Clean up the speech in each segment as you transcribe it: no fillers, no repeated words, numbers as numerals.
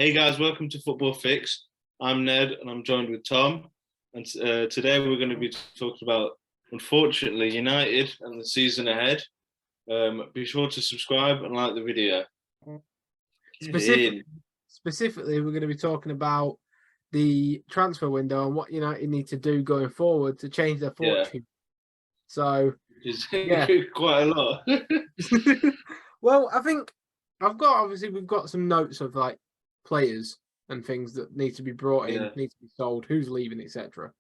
Hey guys, welcome to Football Fix. I'm Ned and I'm joined with Tom. And today we're going to be talking about, unfortunately, United and the season ahead. Be sure to subscribe and like the video. Specifically, we're going to be talking about the transfer window and what United need to do going forward to change their fortune. So, quite a lot. Well, I think we've got some notes of like players and things that need to be brought in, need to be sold, who's leaving, etc.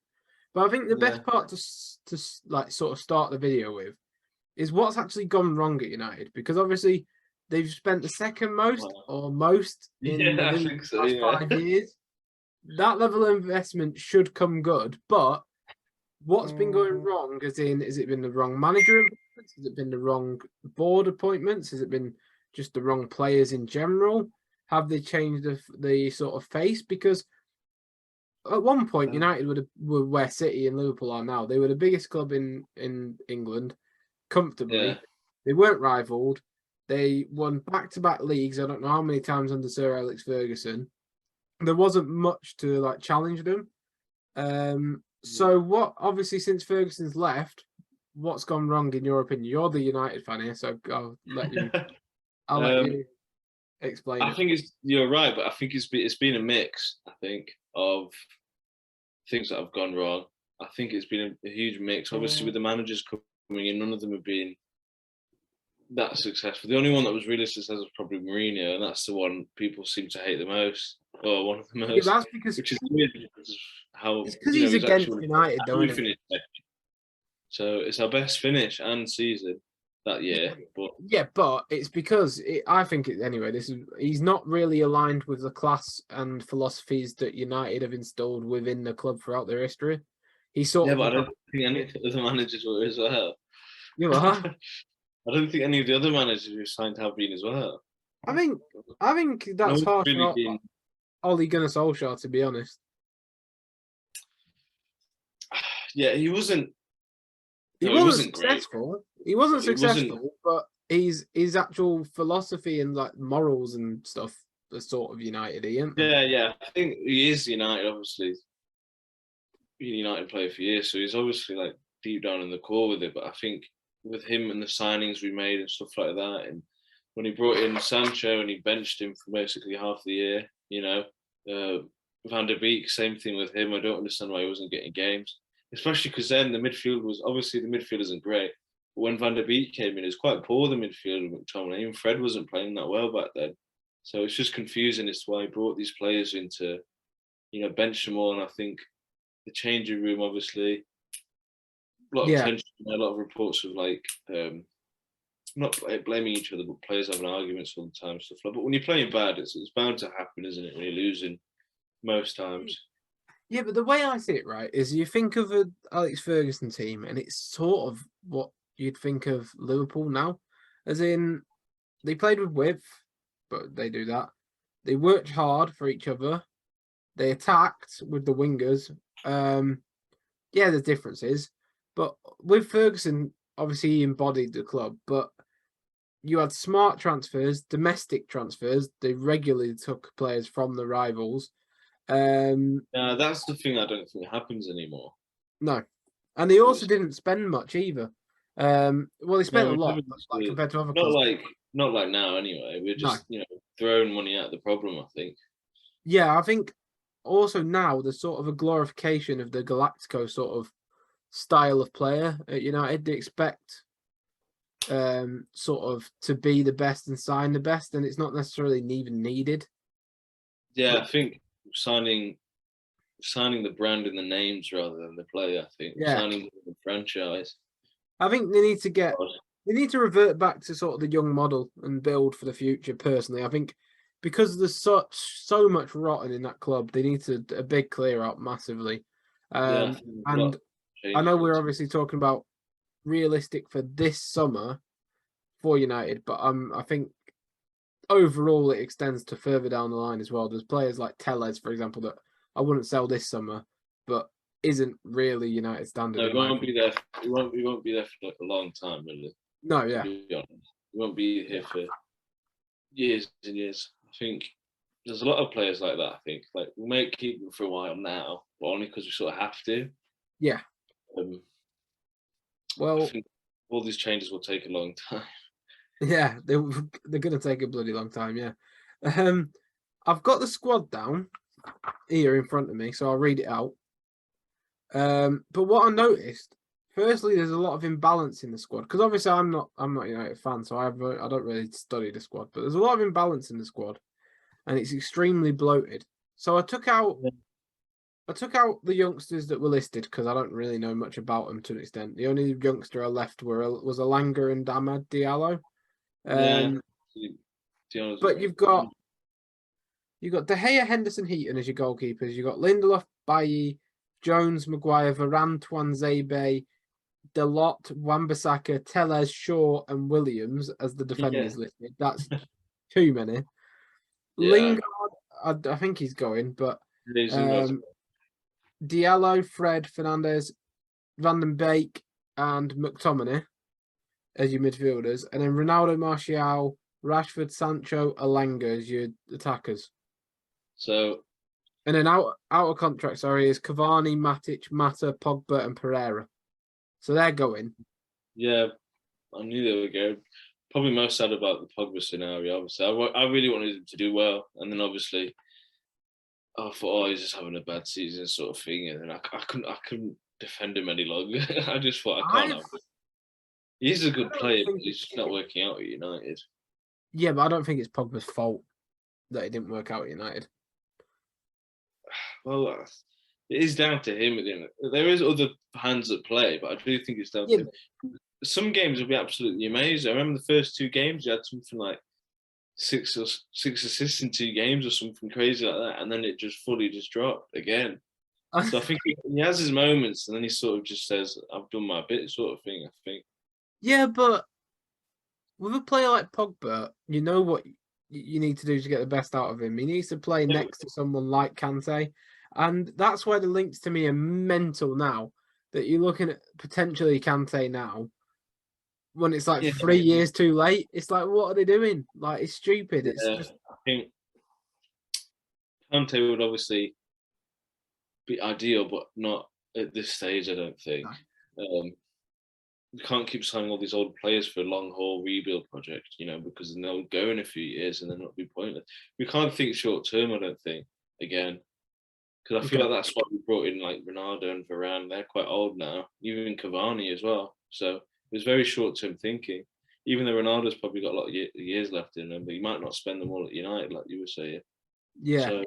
But I think the best part to like sort of start the video with is what's actually gone wrong at United, because obviously they've spent the second most or most in the league the last 5 years. That level of investment should come good, but what's been going wrong? As in, has it been the wrong manager appointments? Has it been the wrong board appointments? Has it been just the wrong players in general? Have they changed the sort of face? Because at one point, United were where City and Liverpool are now. They were the biggest club in England, comfortably. Yeah. They weren't rivaled. They won back-to-back leagues. I don't know how many times under Sir Alex Ferguson. There wasn't much to like challenge them. So what? Obviously, since Ferguson's left, what's gone wrong in your opinion? You're the United fan here, so I'll let you. I'll let you explain. I think you're right, but I think it's been a mix. I think of things that have gone wrong. I think it's been a huge mix. Obviously, with the managers coming in, none of them have been that successful. The only one that was really successful was probably Mourinho, and that's the one people seem to hate the most, or one of the most. Yeah, that's because which is weird because he's against United, though, isn't it? So it's our best finish and season that year, but it's because I think anyway. He's not really aligned with the class and philosophies that United have installed within the club throughout their history. But I don't think any of the managers were as well. You are. I don't think any of the other managers who signed have been as well. I think that's harsh on Ole Gunnar Solskjaer, to be honest. Yeah, he wasn't. He wasn't successful. He wasn't successful, but his actual philosophy and like morals and stuff are sort of United-y. Yeah. I think he is United. Obviously, been a United player for years, so he's obviously like deep down in the core with it. But I think with him and the signings we made and stuff like that, and when he brought in Sancho and he benched him for basically half the year, Van der Beek, same thing with him. I don't understand why he wasn't getting games. Especially because then the midfield isn't great. But when Van der Beek came in, it was quite poor, the midfield with McTominay. Even Fred wasn't playing that well back then. So it's just confusing as to why he brought these players in to, bench them all. And I think the changing room, obviously, a lot of tension, a lot of reports of like, not blaming each other, but players having arguments all the time, stuff like that. But when you're playing bad, it's bound to happen, isn't it, when you're losing most times? Yeah, but the way I see it, right, is you think of an Alex Ferguson team, and it's sort of what you'd think of Liverpool now. As in, they played with width, but they do that. They worked hard for each other. They attacked with the wingers. There's differences. But with Ferguson, obviously he embodied the club, but you had smart transfers, domestic transfers. They regularly took players from the rivals. That's the thing I don't think happens anymore. No, and they also didn't spend much either. They spent a lot, like compared to other clubs. Not like now anyway. We're just throwing money at the problem, I think. Yeah, I think also now there's sort of a glorification of the Galactico sort of style of player at United. They expect sort of to be the best and sign the best, and it's not necessarily even needed. Yeah, I think signing the brand and the names rather than the player. I think signing the franchise. I think they need to revert back to sort of the young model and build for the future. Personally, I think because there's so much rotten in that club, they need a big clear out massively. And I know we're obviously talking about realistic for this summer for United, but I think overall it extends to further down the line as well. There's players like Tellez, for example, that I wouldn't sell this summer, but isn't really United standard. No, he won't be there. He won't be there for like a long time, really. No, yeah. He won't be here for years and years. I think there's a lot of players like that. I think like we might keep them for a while now, but only because we sort of have to. Yeah. Um, I Well, think all these changes will take a long time. yeah, they're going to take a bloody long time. Yeah. I've got the squad down here in front of me, so I'll read it out. But what I noticed, firstly, there's a lot of imbalance in the squad because obviously I'm not a United fan, so I don't really study the squad. But there's a lot of imbalance in the squad, and it's extremely bloated. So I took out the youngsters that were listed because I don't really know much about them to an extent. The only youngster I left was Alanga and Amad Diallo. Yeah. But you've got De Gea, Henderson, Heaton as your goalkeepers. You've got Lindelof, Bailly, Jones, Maguire, Varane, Tuanzebe, Dalot, Wan-Bissaka, Tellez, Shaw, and Williams as the defenders listed. That's too many. Yeah. Lingard, I think he's going, but Diallo, Fred, Fernandez, Van den Beek, and McTominay as your midfielders, and then Ronaldo, Martial, Rashford, Sancho, Alanga as your attackers. So, and then out of contract, is Cavani, Matic, Mata, Pogba, and Pereira. So they're going. Yeah, I knew they would go. Probably most sad about the Pogba scenario. Obviously, I really wanted him to do well, and then obviously, I thought, he's just having a bad season, sort of thing, and then I couldn't defend him any longer. I just thought I can't have it. He's a good player, but he's just not working out at United. Yeah, but I don't think it's Pogba's fault that it didn't work out at United. Well, it is down to him. There is other hands at play, but I do think it's down to him. Some games will be absolutely amazing. I remember the first 2 games, you had something like 6 assists in 2 games or something crazy like that, and then it just fully dropped again. So I think he has his moments, and then he sort of just says, "I've done my bit," sort of thing. I think. Yeah, but with a player like Pogba, you know what you need to do to get the best out of him. He needs to play next to someone like Kante, and that's why the links to me are mental now. That you're looking at potentially Kante now, when it's like 3 years too late. It's like, what are they doing? Like, it's stupid. It's just. I think Kante would obviously be ideal, but not at this stage. I don't think. We can't keep signing all these old players for a long haul rebuild project, because then they'll go in a few years and then it'll be pointless. We can't think short term, I don't think, again. Because I feel like that's why we brought in like Ronaldo and Varane. They're quite old now, even Cavani as well. So it was very short term thinking. Even though Ronaldo's probably got a lot of years left in him, but he might not spend them all at United, like you were saying. Yeah.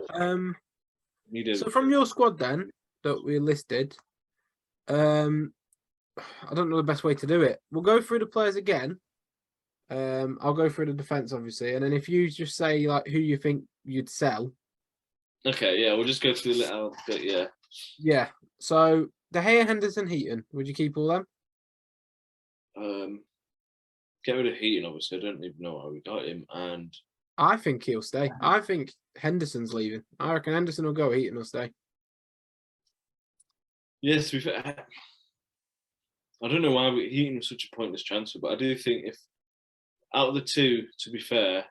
So from your squad then that we listed, I don't know the best way to do it. We'll go through the players again. I'll go through the defense, obviously, and then if you just say like who you think you'd sell. Okay, yeah, we'll just go through a little bit, yeah. Yeah. So De Gea, Henderson, Heaton. Would you keep all them? Get rid of Heaton, obviously. I don't even know why we got him, and I think he'll stay. I think Henderson's leaving. I reckon Henderson will go. Heaton will stay. Yes, to be fair, I don't know why Heaton was such a pointless transfer, but I do think if out of the 2, to be fair,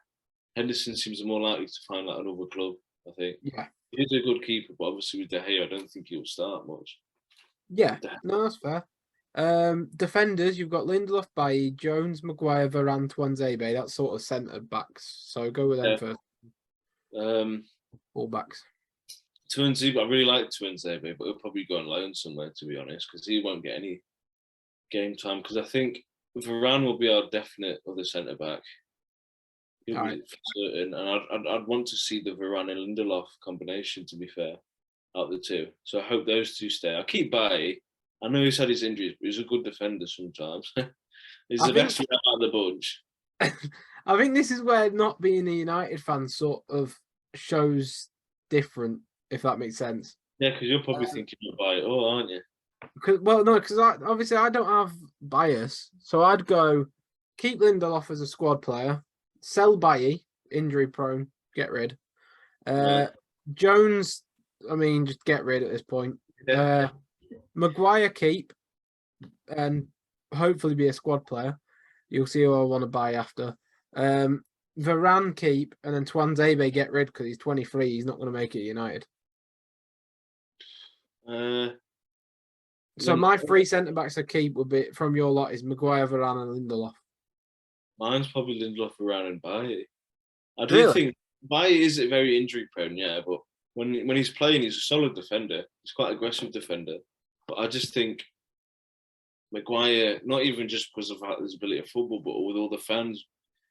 Henderson seems more likely to find like another club. I think. Yeah. He's a good keeper, but obviously with De Gea, I don't think he'll start much. Yeah, no, that's fair. Defenders, you've got Lindelof, Bailly, Jones, Maguire, Varane, Tuanzebe. That's sort of centre backs. So go with them first. All backs. Tuanzebe, I really like Tuanzebe, but he'll probably go on loan somewhere, to be honest, because he won't get any game time. Because I think Varane will be our definite other centre back. He'll be for certain, and I'd want to see the Varane and Lindelof combination. To be fair, out of the 2, so I hope those 2 stay. I'll keep Bailly. I know he's had his injuries, but he's a good defender sometimes. He's the best out of the bunch. I think this is where not being a United fan sort of shows different, if that makes sense. Yeah, because you're probably thinking about it all, aren't you? Because obviously I don't have bias, so I'd go keep Lindelof as a squad player, sell Bailly, injury prone, get rid. Jones, I mean, just get rid at this point. Yeah. Maguire keep and hopefully be a squad player. You'll see who I want to buy after. Varane keep, and then Tuanzebe get rid because he's 23. He's not going to make it at United. So my 3 centre backs to keep would be from your lot is Maguire, Varane, and Lindelof. Mine's probably Lindelof, Varane, and Bailly. I do think Bailly is very injury prone, yeah, but when he's playing, he's a solid defender. He's quite an aggressive defender. But I just think Maguire, not even just because of his ability of football, but with all the fans,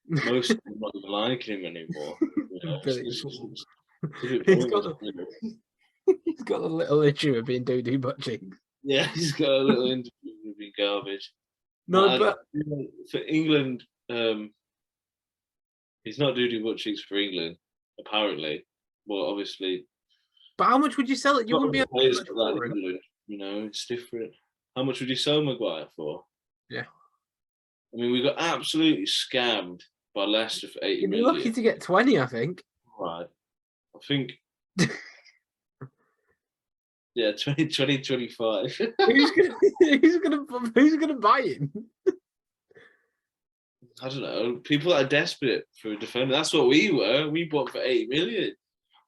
most of them not even liking him anymore. He's got a little issue of being doo-doo butt cheeks. Yeah, he's got a little issue of being garbage. No, but for England, he's not doo-doo butt cheeks for England, apparently. Well, obviously. But how much would you sell it? You wouldn't be able to sell that England, it's different. How much would you sell Maguire for? Yeah. I mean, we got absolutely scammed by Leicester for 80 million. You're lucky to get 20, I think. Right. I think. Yeah, 2025. Who's gonna buy him? I don't know. People that are desperate for a defender. That's what we were. We bought for 80 million.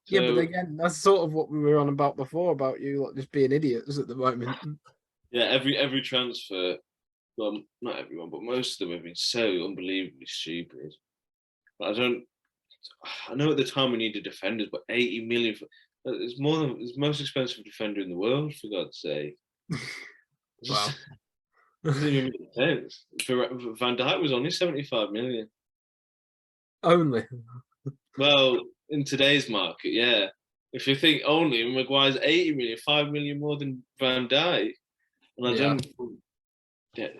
So, yeah, but again, that's sort of what we were on about before about you just being idiots at the moment. Yeah, every transfer. Well, not everyone, but most of them have been so unbelievably stupid. But I know at the time we needed defenders, but 80 million it's the most expensive defender in the world, for God's sake. Wow. Doesn't even make sense. Van Dijk was only 75 million. Only. Well, in today's market, yeah. If you think only, Maguire's 80 million, 5 million more than Van Dijk. And I don't think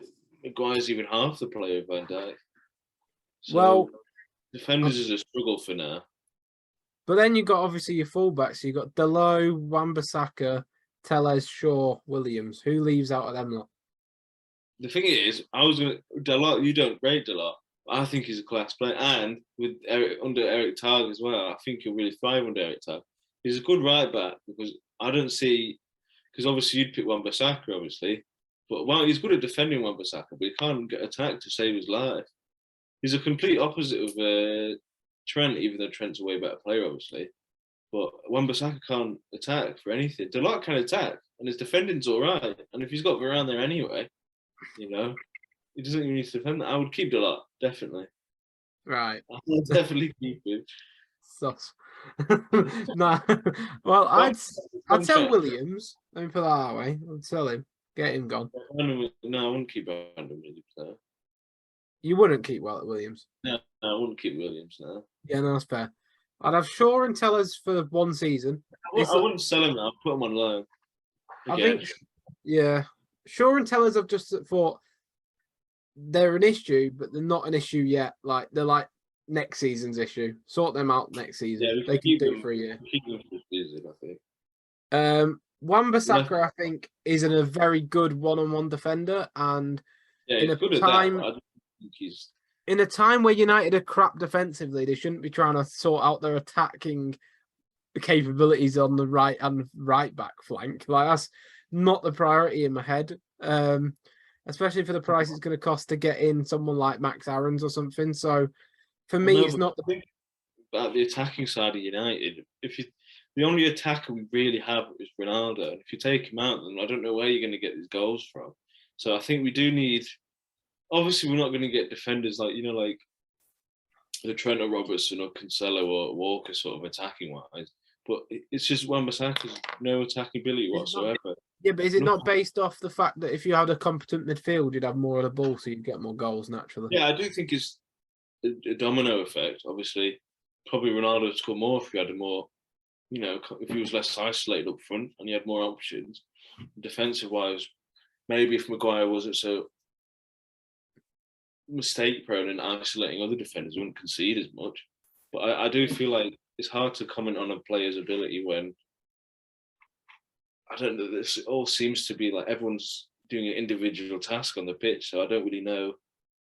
Maguire's even half the player of Van Dijk. So, well, defenders is a struggle for now. But then you've got obviously your fullbacks. So you've got Dalot, Wan-Bissaka, Telles, Shaw, Williams. Who leaves out of them lot? The thing is, Dalot, you don't rate Dalot. I think he's a class player. And with under Eric Ten Hag as well, I think he'll really thrive under Eric Ten Hag. He's a good right back because I don't see, because obviously you'd pick Wan-Bissaka, obviously. But he's good at defending Wan-Bissaka, but he can't get attacked to save his life. He's a complete opposite of Trent, even though Trent's a way better player, obviously. But Wan-Bissaka can't attack for anything. Dalot can attack, and his defending's all right. And if he's got Varane there anyway, he doesn't even need to defend that. I would keep Dalot, definitely. Right. I would definitely keep him. Sus. Nah. Well, I'd sell Williams. Let me put that that way. I'd sell him. Get him gone. No, I wouldn't keep Brandon Williams now. You wouldn't keep Williams? No, I wouldn't keep Williams now. Yeah, no, that's fair. I'd have Shaw and Tellers for one season. I wouldn't sell him now. I'd put him on loan. Again. I think, yeah. Shaw and Tellers, I've just thought they're an issue, but they're not an issue yet. Like they're like next season's issue. Sort them out next season. Yeah, they can do it for a year. Keep them for season, I think. Wan-Bissaka, I think, isn't a very good one-on-one defender, and in a time where United are crap defensively, they shouldn't be trying to sort out their attacking capabilities on the right and right back flank. Like that's not the priority in my head, especially for the price it's going to cost to get in someone like Max Aarons or something. So for me, it's not about the attacking side of United. The only attacker we really have is Ronaldo. And if you take him out, then I don't know where you're going to get these goals from. So I think we do need. Obviously, we're not going to get defenders like the Trent or Robertson or Cancelo or Walker sort of attacking wise. But it's just Wan-Bissaka's no attacking ability whatsoever. Yeah, but is it not based off the fact that if you had a competent midfield, you'd have more of the ball, so you'd get more goals naturally? Yeah, I do think it's a domino effect. Obviously, probably Ronaldo would score more if he had a more, if he was less isolated up front and he had more options. Defensive wise, maybe if Maguire wasn't so mistake prone and isolating other defenders, wouldn't concede as much. But I do feel like it's hard to comment on a player's ability when I don't know. This all seems to be like everyone's doing an individual task on the pitch, so I don't really know.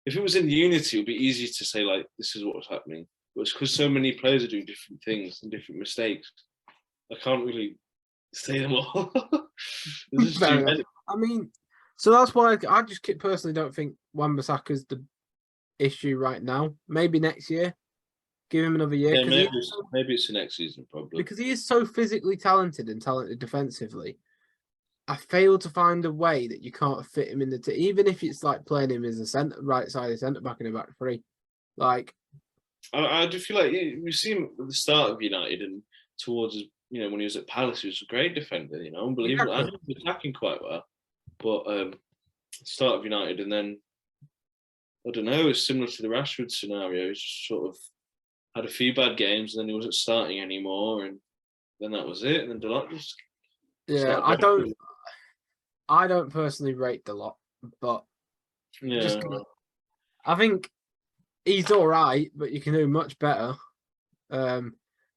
If it was in unity, it would be easy to say like this is what's happening. But it's because so many players are doing different things and different mistakes. I can't really say them all. I mean, so that's why I just personally don't think Wan-Bissaka's the issue right now. Maybe next year, Give him another year. Yeah, maybe it's the next season problem. Because he is so physically talented and talented defensively. I fail to find a way that you can't fit him in the team, even if it's like playing him as a right-sided centre back in a back three. Like, I do feel like we've seen him at the start of United and towards when he was at Palace, he was a great defender. Unbelievable. Exactly. And he was attacking quite well, but start of United, and then I don't know. It's similar to the Rashford scenario. He's just sort of had a few bad games, and then he wasn't starting anymore, and then that was it. And then Delort just I don't personally rate Delort, but yeah, I think he's all right, but you can do much better.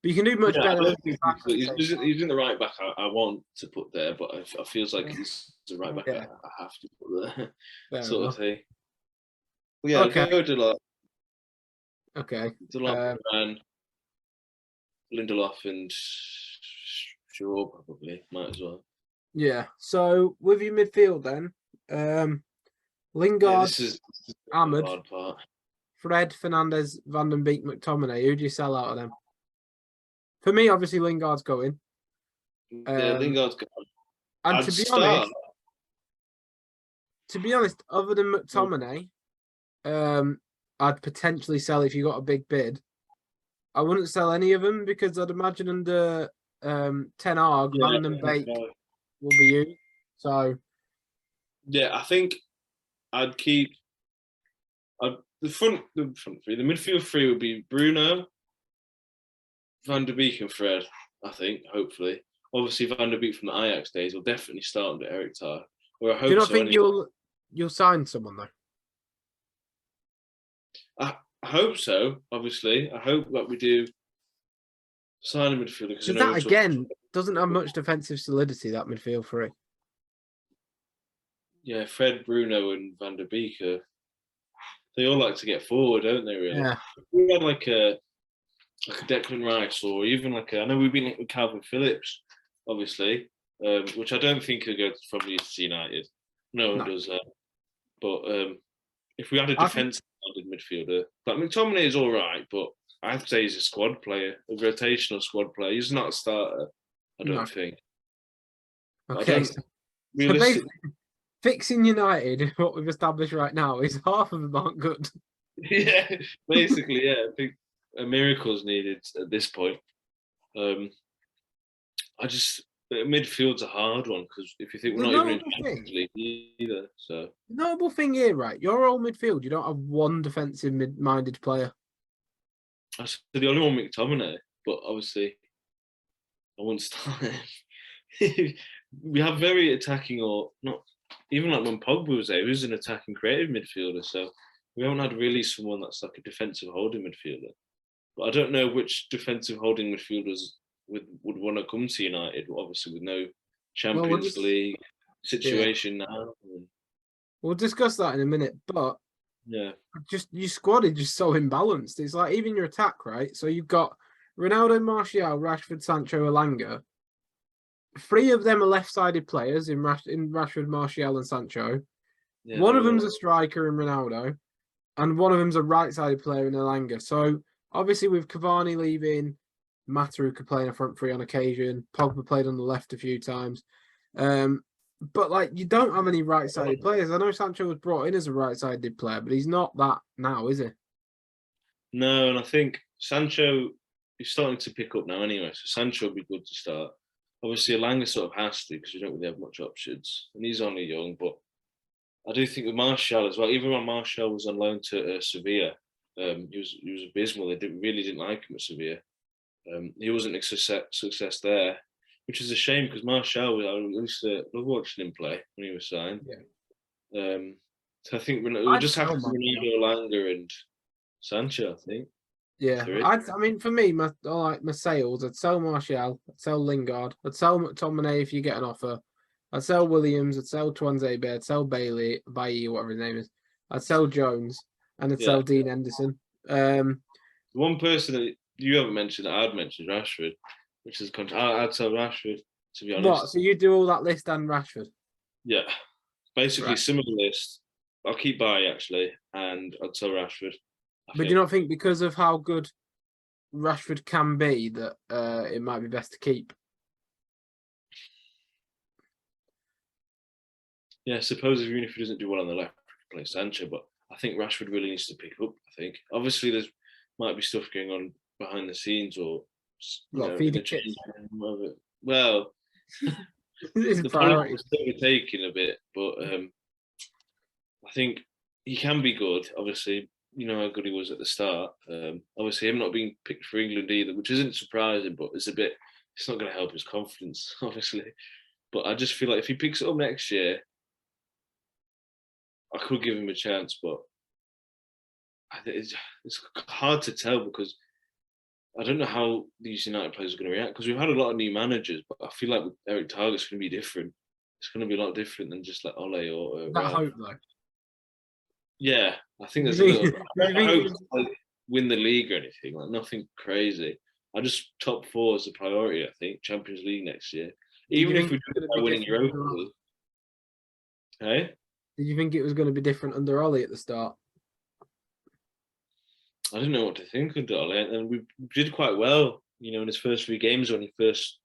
But you can do much better. I don't think he's in the right back I want to put there, but I feels like he's the right back I have to put there, sort of thing. Well, yeah, okay. Go Delort. Okay. Delort, Lindelof, and Shaw probably might as well. Yeah. So with your midfield then, Lingard, this is Ahmed, the hard part. Fred, Fernandes, Van den Beek, McTominay. Who do you sell out of them? For me, obviously Lingard's going. Yeah, Lingard's going. And to be honest, other than McTominay, I'd potentially sell if you got a big bid. I wouldn't sell any of them because I'd imagine under Ten Hag, Van den Beek will be used. So yeah, I think I'd keep the front three. The midfield three would be Bruno, Van der Beek, and Fred. I think, hopefully, obviously Van der Beek from the Ajax days will definitely start under Eric Ten Hag. Or I hope. Do you not think you'll sign someone though? I hope so. Obviously, I hope that we do sign a midfielder because that again doesn't have much defensive solidity. That midfield three. Yeah, Fred, Bruno, and Van der Beek they all like to get forward, don't they? Really? Yeah. We had like a Declan Rice, or even I know we've been linked with Calvin Phillips, obviously, which I don't think will go from Leeds to United. No one does that. But if we had a defensive-minded midfielder, like McTominay is all right, but I'd say he's a squad player, a rotational squad player. He's not a starter, I don't think. Okay. So basically, fixing United, what we've established right now, is half of them aren't good. Yeah, basically, yeah. I think a miracle's needed at this point. Midfield's a hard one because if you think we're not even in Champions League either, so the notable thing here, right? Your whole midfield, you don't have one defensive-minded player. I said the only one McTominay, but obviously I wouldn't start him. We have very attacking, or not even like when Pogba was there, he was an attacking creative midfielder, so we haven't had really someone that's like a defensive holding midfielder. But I don't know which defensive holding midfielders would want to come to United, obviously with no Champions League situation now. We'll discuss that in a minute, but yeah, just your squad is just so imbalanced. It's like even your attack, right? So you've got Ronaldo, Martial, Rashford, Sancho, Elanga. 3 of them are left-sided players in Rashford, Martial, and Sancho. Yeah, one of them's a striker in Ronaldo, and one of them's a right-sided player in Elanga. So obviously with Cavani leaving, Mata could play in a front three on occasion. Pogba played on the left a few times. But like you don't have any right-sided players. I know Sancho was brought in as a right-sided player, but he's not that now, is he? No, and I think Sancho is starting to pick up now anyway. So Sancho would be good to start. Obviously, Elanga sort of has to because we don't really have much options, and he's only young. But I do think with Martial as well. Even when Martial was on loan to Sevilla, he was abysmal. They really didn't like him at Sevilla. He wasn't a success there, which is a shame because Martial, I used to love watching him play when he was signed. Yeah. So I think we'll just have to Ronaldo, Elanga, and Sancho. I think. Yeah, I mean, for me, my sales, I'd sell Martial, I'd sell Lingard, I'd sell McTominay if you get an offer, I'd sell Williams, I'd sell Tuanzebe, I'd sell Bailey, whatever his name is, I'd sell Jones, and I'd sell Dean Henderson. One person that you haven't mentioned that I'd mentioned, Rashford, which is I'd sell Rashford, to be honest. What? So you do all that list and Rashford? Yeah, basically similar list. I'll keep Bailly actually, and I'd sell Rashford. But do you not think because of how good Rashford can be that it might be best to keep? Yeah, I suppose even if he doesn't do well on the left, he can play Sancho. But I think Rashford really needs to pick up. I think obviously there's might be stuff going on behind the scenes, or in the change room. Well, the politics is still taking a bit, but I think he can be good. Obviously, you know how good he was at the start. Obviously, him not being picked for England either, which isn't surprising, but it's not going to help his confidence, obviously. But I just feel like if he picks it up next year, I could give him a chance, but it's hard to tell because I don't know how these United players are going to react because we've had a lot of new managers, but I feel like with Eric Ten Hag, it's going to be different. It's going to be a lot different than just like Ole or that hope though. Yeah, I think there's a little. I don't hope to win the league or anything, like nothing crazy. I just top 4 is the priority. I think Champions League next year, even if we do it by winning Europa League. Hey, did you think it was going to be different under Ole at the start? I didn't know what to think of Ole, and we did quite well, in his first 3 games when he first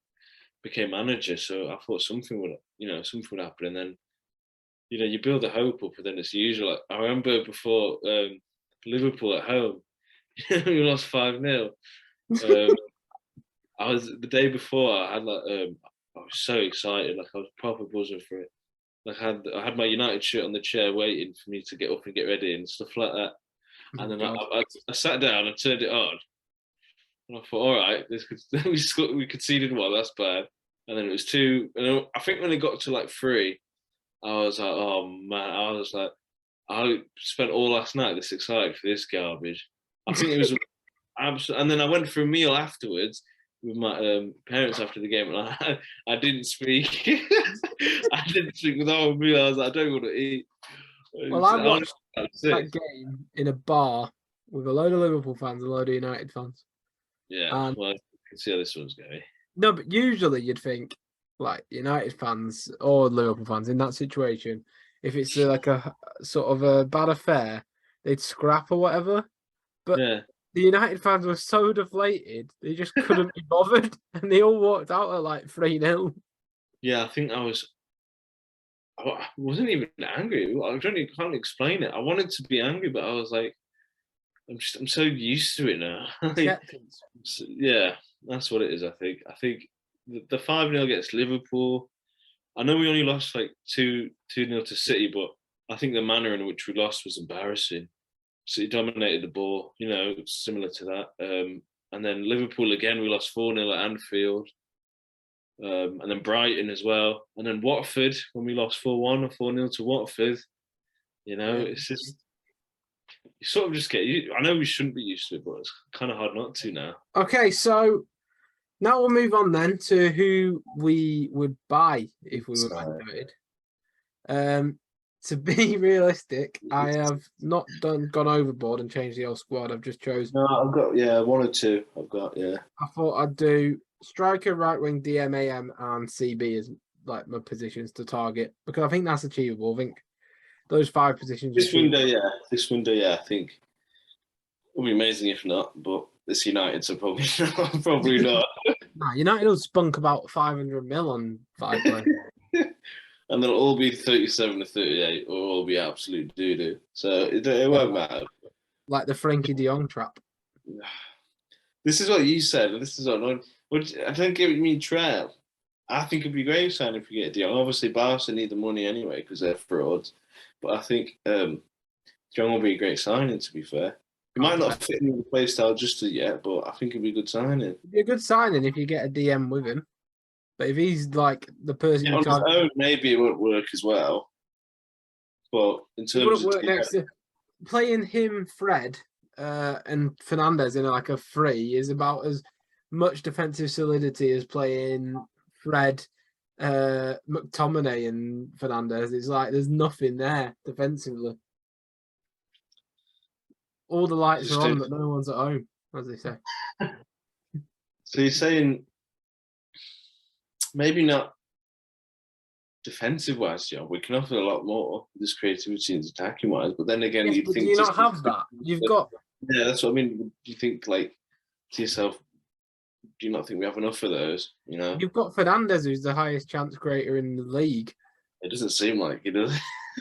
became manager. So I thought something would happen, and then, you build the hope up, and then it's usual. Like, I remember before Liverpool at home, we lost 5-0. I was the day before. I was so excited, like I was proper buzzing for it. Like I had my United shirt on the chair waiting for me to get up and get ready and stuff like that. And then I sat down and turned it on, and I thought, all right, we conceded 1. That's bad. And then it was 2. And I think when it got to like 3, I was like, oh man, I spent all last night this excited for this garbage. I think it was absolutely. And then I went for a meal afterwards with my parents after the game, and I didn't speak. I didn't speak with the whole meal. I was like, I don't want to eat. Well, I watched that game in a bar with a load of Liverpool fans and a load of United fans. Yeah, well, I can see how this one's going. No, but usually you'd think, like, United fans or Liverpool fans in that situation, if it's like a sort of a bad affair, they'd scrap or whatever. But the United fans were so deflated, they just couldn't be bothered, and they all walked out at like 3-0. Yeah, I think I wasn't even angry. I can't explain it. I wanted to be angry, but I was like, I'm so used to it now. Yeah, that's what it is. I think the 5-0 against Liverpool. I know we only lost like 2-0 to City, but I think the manner in which we lost was embarrassing. City dominated the ball, similar to that. And then Liverpool again, we lost 4-0 at Anfield. And then Brighton as well. And then Watford, when we lost 4-1 or 4-0 to Watford. It's just, you sort of just get used. I know we shouldn't be used to it, but it's kind of hard not to now. Okay, so now we'll move on then to who we would buy if we were converted. To be realistic, I have not gone overboard and changed the whole squad. I've just chosen. No, I've got 1 or 2. I thought I'd do striker, right wing, DM, AM, and CB as like my positions to target because I think that's achievable. I think those 5 positions. This window, I think it'll be amazing if not. But this United, so probably not. Nah, United will spunk about 500 mil on 5 players. And they'll all be 37 or 38, or all be absolute doo-doo. So it won't matter. Like the Frankie de Jong trap. This is what you said, and this is what I don't get what you mean, Trail. I think it'd be great signing if we get de Jong. Obviously, Barca need the money anyway because they're frauds. But I think de Jong will be a great signing, to be fair. He might not fit in the play style just yet, but I think it'd be a good signing. It'd be a good signing if you get a DM with him. But if he's like the person on his own, maybe it won't work as well. But in terms of next to playing him, Fred, and Fernandes in like a 3 is about as much defensive solidity as playing Fred, McTominay, and Fernandes. It's like there's nothing there defensively. All the lights are on, but no one's at home, as they say. So you're saying maybe not defensive-wise, we can offer a lot more with this creativity and attacking-wise. But then again, do you not have that? You've got. Yeah, that's what I mean. Do you think like to yourself, do you not think we have enough of those? You know, you've got Fernandez, who's the highest chance creator in the league. It doesn't seem like it, does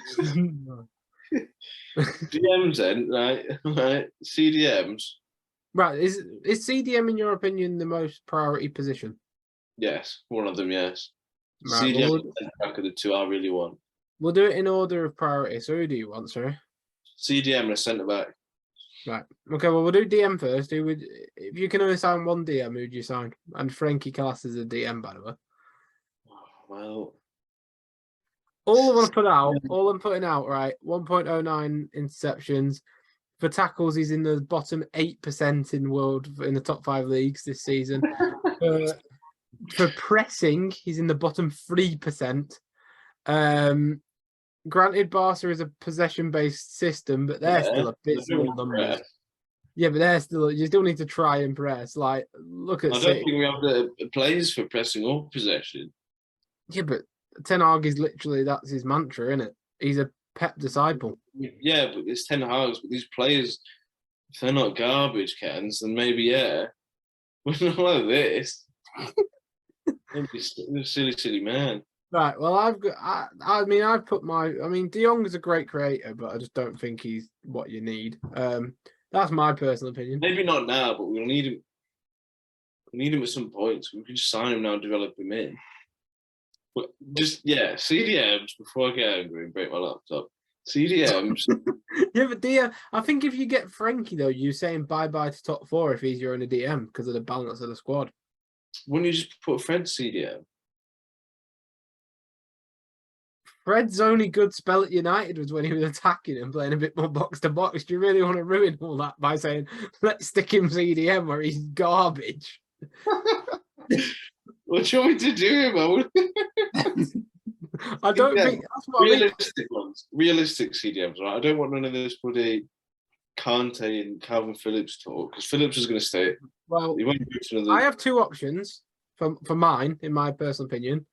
it? DMs then, right? CDMs. Right, is CDM in your opinion the most priority position? Yes, one of them. Yes. Right, CDM well, and back of the two I really want. We'll do it in order of priority. So who do you want, sorry? CDM and a centre back. Right. Okay, well, we'll do DM first. Who would, if you can only sign one DM, who'd you sign? And Frankie Calas is a DM, by the way. Well, all I want to put out, all I'm putting out, right? 1.09 interceptions. For tackles, he's in the bottom 8% in the world in the top 5 leagues this season. For pressing, he's in the bottom 3%. Granted, Barca is a possession-based system, but they're still a bit small numbers. Yeah, but they're still. You still need to try and press. Like, look at. I don't think we have the players for pressing or possession. Yeah, but Ten Hag is literally that's his mantra, isn't it? He's a Pep disciple. Yeah, but it's Ten Hag's. But these players, if they're not garbage cans, then maybe yeah. We're not like this. silly man. Right. Well, I've got. I mean, I've put my. I mean, De Jong is a great creator, but I just don't think he's what you need. That's my personal opinion. Maybe not now, but we'll need him. We need him at some point. So we can just sign him now and develop him in. But just CDMs before I get angry and break my laptop. CDMs. Yeah, but DM. I think if you get Frankie though, you're saying bye to top 4 if he's your only DM because of the balance of the squad. Wouldn't you just put Fred CDM? Fred's only good spell at United was when he was attacking and playing a bit more box to box. Do you really want to ruin all that by saying let's stick him CDM where he's garbage? What do you want me to do, man? I don't think that's what realistic ones. Realistic CDMs, right? I don't want none of this bloody Kante and Calvin Phillips talk because Phillips is going to stay. Well, I have 2 options for mine, in my personal opinion.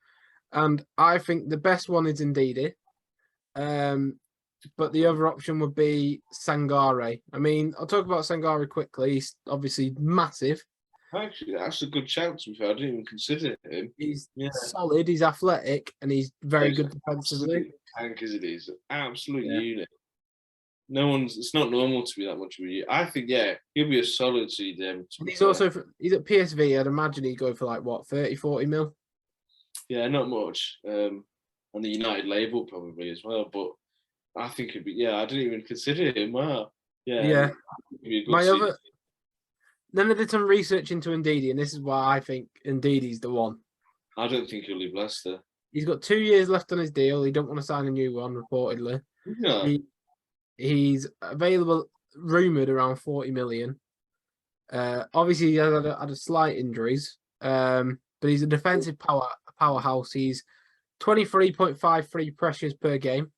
And I think the best one is Ndidi. But the other option would be Sangare. I mean, I'll talk about Sangare quickly. He's obviously massive. Actually, that's a good chance. I didn't even consider him. He's solid, he's athletic, and he's very good defensively. Tank, isn't he? He's an absolute unit. It's not normal to be that much of a unit. I think, he'll be a solid CDM. He's he's at PSV. I'd imagine he'd go for like, what, 30, 40 mil? Yeah, not much. On the United label probably as well, but I think it'd be. I didn't even consider him. Wow. Yeah. Then I did some research into Ndidi, and this is why I think Ndidi's the one. I don't think he'll leave Leicester. He's got 2 years left on his deal. He don't want to sign a new one, reportedly. No. He's available, rumoured around 40 million. Obviously, he had a slight injuries, but he's a defensive powerhouse. He's 23.53 pressures per game,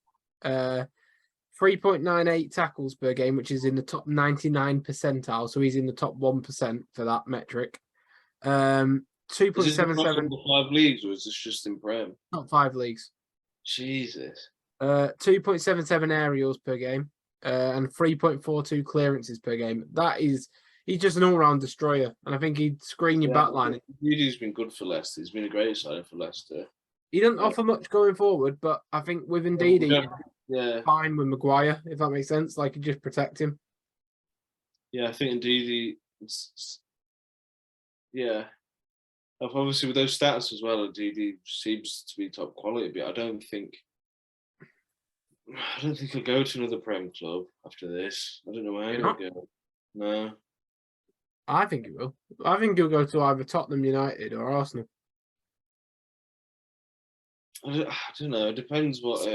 3.98 tackles per game, which is in the top 99 percentile. So he's in the top 1% for that metric. 2.77. 5 leagues, or is this just in Prem? Top 5 leagues. Jesus. 2.77 aerials per game, and 3.42 clearances per game. He's just an all-round destroyer, and I think he'd screen your back line. He's been good for Leicester. He's been a great signing for Leicester. He doesn't offer much going forward, but I think with Ndidi, fine with Maguire, if that makes sense. Like, you just protect him. Yeah, I think Ndidi, obviously with those stats as well, Ndidi seems to be top quality, but I don't think he'll go to another Prem club after this. I don't know where he'll go. No. I think he will. I think he'll go to either Tottenham, United, or Arsenal. I don't know. It depends what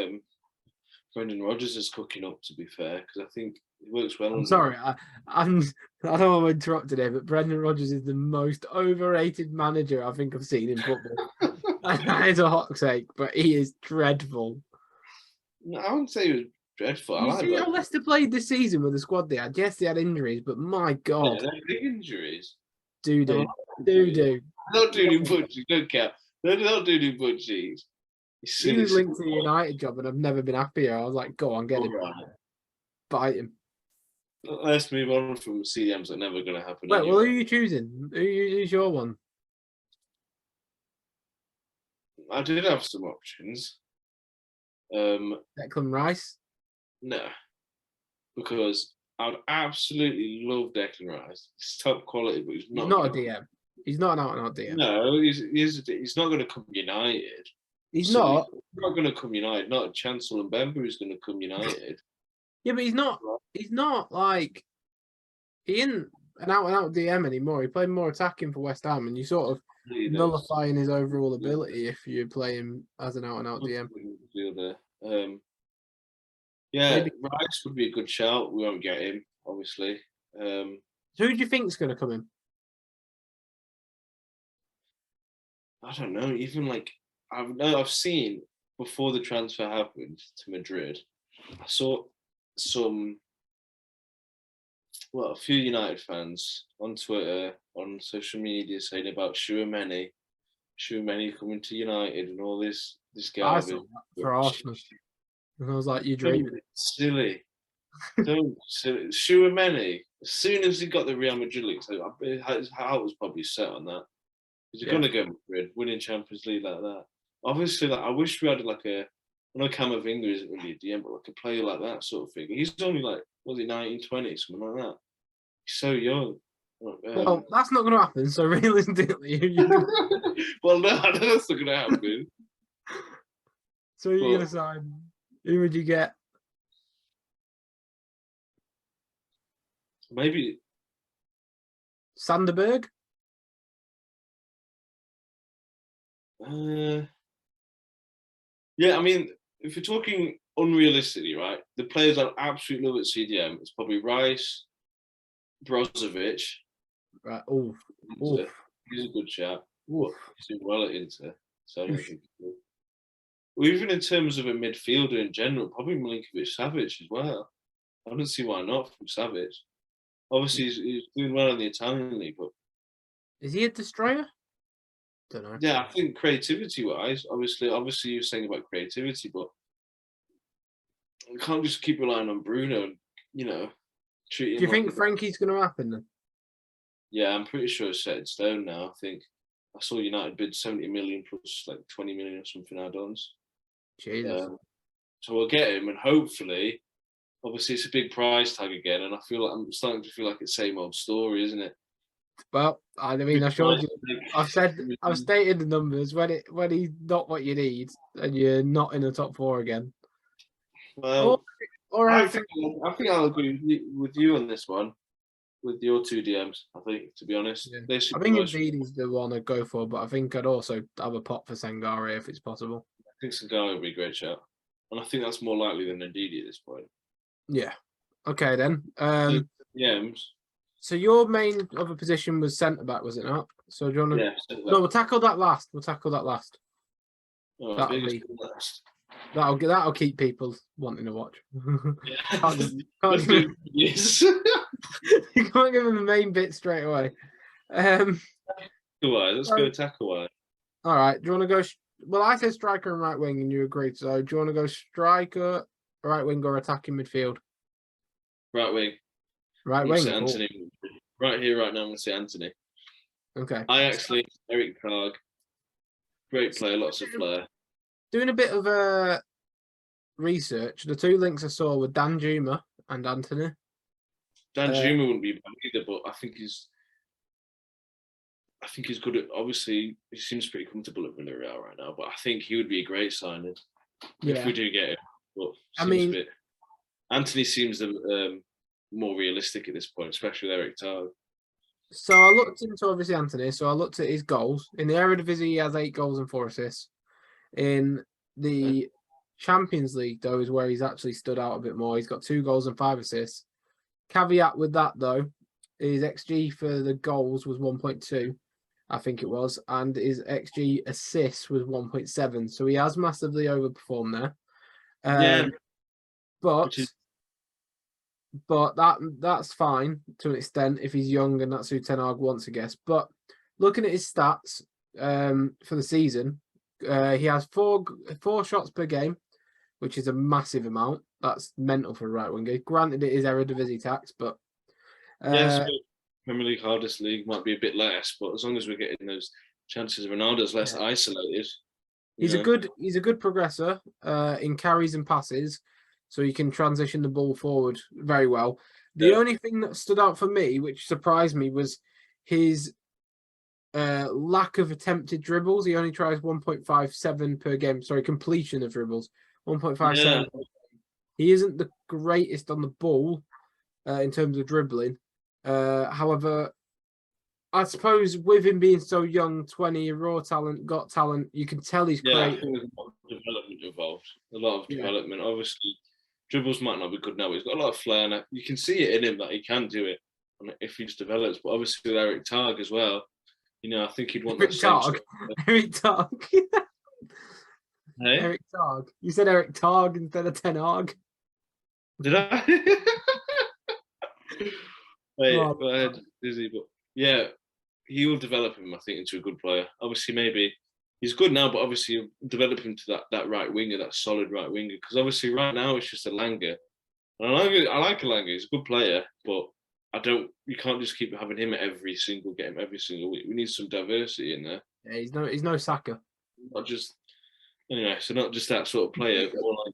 Brendan Rodgers is cooking up, to be fair, because I think it works well. I'm sorry, I don't want to interrupt today, but Brendan Rodgers is the most overrated manager I think I've seen in football. That is a hot take, but he is dreadful. No, I wouldn't say he was dreadful. You see how Leicester played this season with the squad they had? Yes, they had injuries, but my God. Yeah, they're big injuries. Do-do. Don't do any budgies. Don't care. Don't do any budgies. He was linked to the United job, and I've never been happier. I was like, go on, get him. Right. Bite him. let's move on from CDMs that are never going to happen. Wait, anyway. well, who are you choosing? Who's your one? I did have some options. Declan Rice? No, because I would absolutely love Declan Rice. He's top quality, but he's not a DM. He's not an out-and-out DM. No, he's not going to come United. He's not. He's not going to come United. Not Chancellor and Bemba is going to come United. Yeah, but he's not. He's not like he isn't an out-and-out DM anymore. He played more attacking for West Ham, and you sort of nullifying his overall ability if you play him as an out-and-out DM. Yeah, Rice would be a good shout. We won't get him, obviously. So who do you think's going to come in? I don't know. Even like I've seen before the transfer happened to Madrid. I saw a few United fans on Twitter, on social media saying about Tchouaméni coming to United and all this garbage. I saw that for Arsenal. And I was like, you're dreaming. Silly. Tchouaméni, as soon as he got the Real Madrid league, so his heart was probably set on that. Because you're going to go Madrid, winning Champions League like that. Obviously, I wish we had like I know Camavinga isn't really a DM, but like a player like that sort of thing. He's only like, was he 19, 20, something like that. He's so young. Well, that's not going to happen. So realistically, well, no, I know that's not going to happen. So you're going to sign? Who would you get? Maybe Sanderberg. Yeah, I mean, if you're talking unrealistically, right? The players I absolutely love at CDM, it's probably Rice, Brozovic. Right. He's a good shout. He's doing well at Inter. So I don't think well, even in terms of a midfielder in general, probably Milinkovic-Savic as well. I don't see why not from Savic. Obviously, he's doing well in the Italian league, but is he a destroyer? Don't know. Yeah, I think creativity-wise, obviously you're saying about creativity, but we can't just keep relying on Bruno and, treat him. Do you think Frankie's going to happen then? Yeah, I'm pretty sure it's set in stone now. I think I saw United bid 70 million plus like 20 million or something add-ons. Jesus. So we'll get him, and hopefully, obviously it's a big price tag again, and I'm starting to feel like it's the same old story, isn't it? Well, I mean, I showed you. I've stated the numbers when he's not what you need, and you're not in the top 4 again. Well, I think I'll agree with you on this one, with your 2 DMs. I think, to be honest, I think Ndidi the one I'd go for, but I think I'd also have a pop for Sangare if it's possible. I think Sangare would be a great shout, and I think that's more likely than Ndidi at this point. Yeah. Okay then. DMs. So your main other position was centre back, was it not? So do you want to? Yeah. No, we'll tackle that last. Oh, that'll keep people wanting to watch. Yeah. You can't give them the main bit straight away. Let's go tackle-wise. All right. Do you want to go? Well, I said striker and right wing, and you agreed. So do you want to go striker, right wing, or attacking midfield? Right wing. Right wing. Anthony. Right here, right now, I'm going to say Anthony. Okay. Eric Ten Hag. Great player, lots of flair. Doing a bit of research, the 2 links I saw were Dan Juma and Anthony. Dan Juma wouldn't be bad either, but I think he's good at. Obviously, he seems pretty comfortable at Villarreal right now, but I think he would be a great signing if we do get him. But Anthony seems more realistic at this point, especially with Eric Ten Hag. So I looked into obviously Anthony. So I looked at his goals in the Eredivisie. He has 8 goals and 4 assists. In the Champions League, though, is where he's actually stood out a bit more. He's got 2 goals and 5 assists. Caveat with that, though, his XG for the goals was 1.2, I think it was, and his XG assists was 1.7. So he has massively overperformed there. But that's fine to an extent if he's young and that's who Ten Hag wants, I guess. But looking at his stats for the season, he has four shots per game, which is a massive amount. That's mental for a right winger. Granted, it is Eredivisie tax, but yes, Premier League hardest league might be a bit less, but as long as we're getting those chances, Ronaldo's less isolated. He's a good progressor in carries and passes, so he can transition the ball forward very well. The only thing that stood out for me, which surprised me, was his lack of attempted dribbles. He only tries 1.57 per game. Sorry, completion of dribbles, 1.57. Yeah. He isn't the greatest on the ball in terms of dribbling. However, I suppose with him being so young, 20, raw talent, got talent, you can tell he's creative. I think there's a lot of development involved. A lot of development. Obviously, dribbles might not be good now, but he's got a lot of flair. And you can see it in him that he can do it if he's develops. But obviously with Eric Ten Hag as well, I think he'd want Eric that same. Eric Ten Hag. Hey? Eric Ten Hag. You said Eric Ten Hag instead of Ten Hag. Did I? Wait, go ahead, Dizzy. But yeah, he will develop him, I think, into a good player. Obviously, maybe he's good now, but obviously you'll develop him to that right winger, that solid right winger. Because obviously right now it's just Elanga. And I like Elanga. He's a good player, but you can't just keep having him every single game, every single week. We need some diversity in there. Yeah, he's no Saka. Not just so not just that sort of player, more like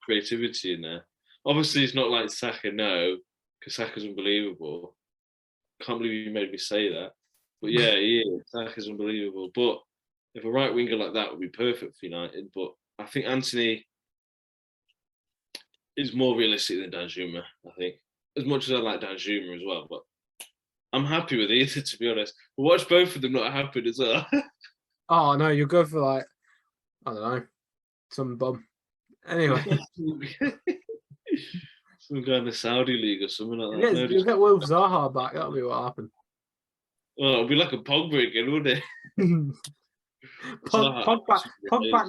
creativity in there. Obviously, it's not like Saka, no, because Saka's unbelievable. Can't believe you made me say that. But yeah, he is. Saka's unbelievable. But if a right winger like that would be perfect for United, but I think Anthony is more realistic than Danjuma, I think. As much as I like Danjuma as well, but I'm happy with either, to be honest. But watch both of them not happen as well. Oh no, you'll go for like, I don't know, some bum. Anyway. Some guy in the Saudi league or something like that. Yeah, you'll get Will Zaha back. That'll be what happened. Well, it'll be like a Pogba again, wouldn't it? Pog back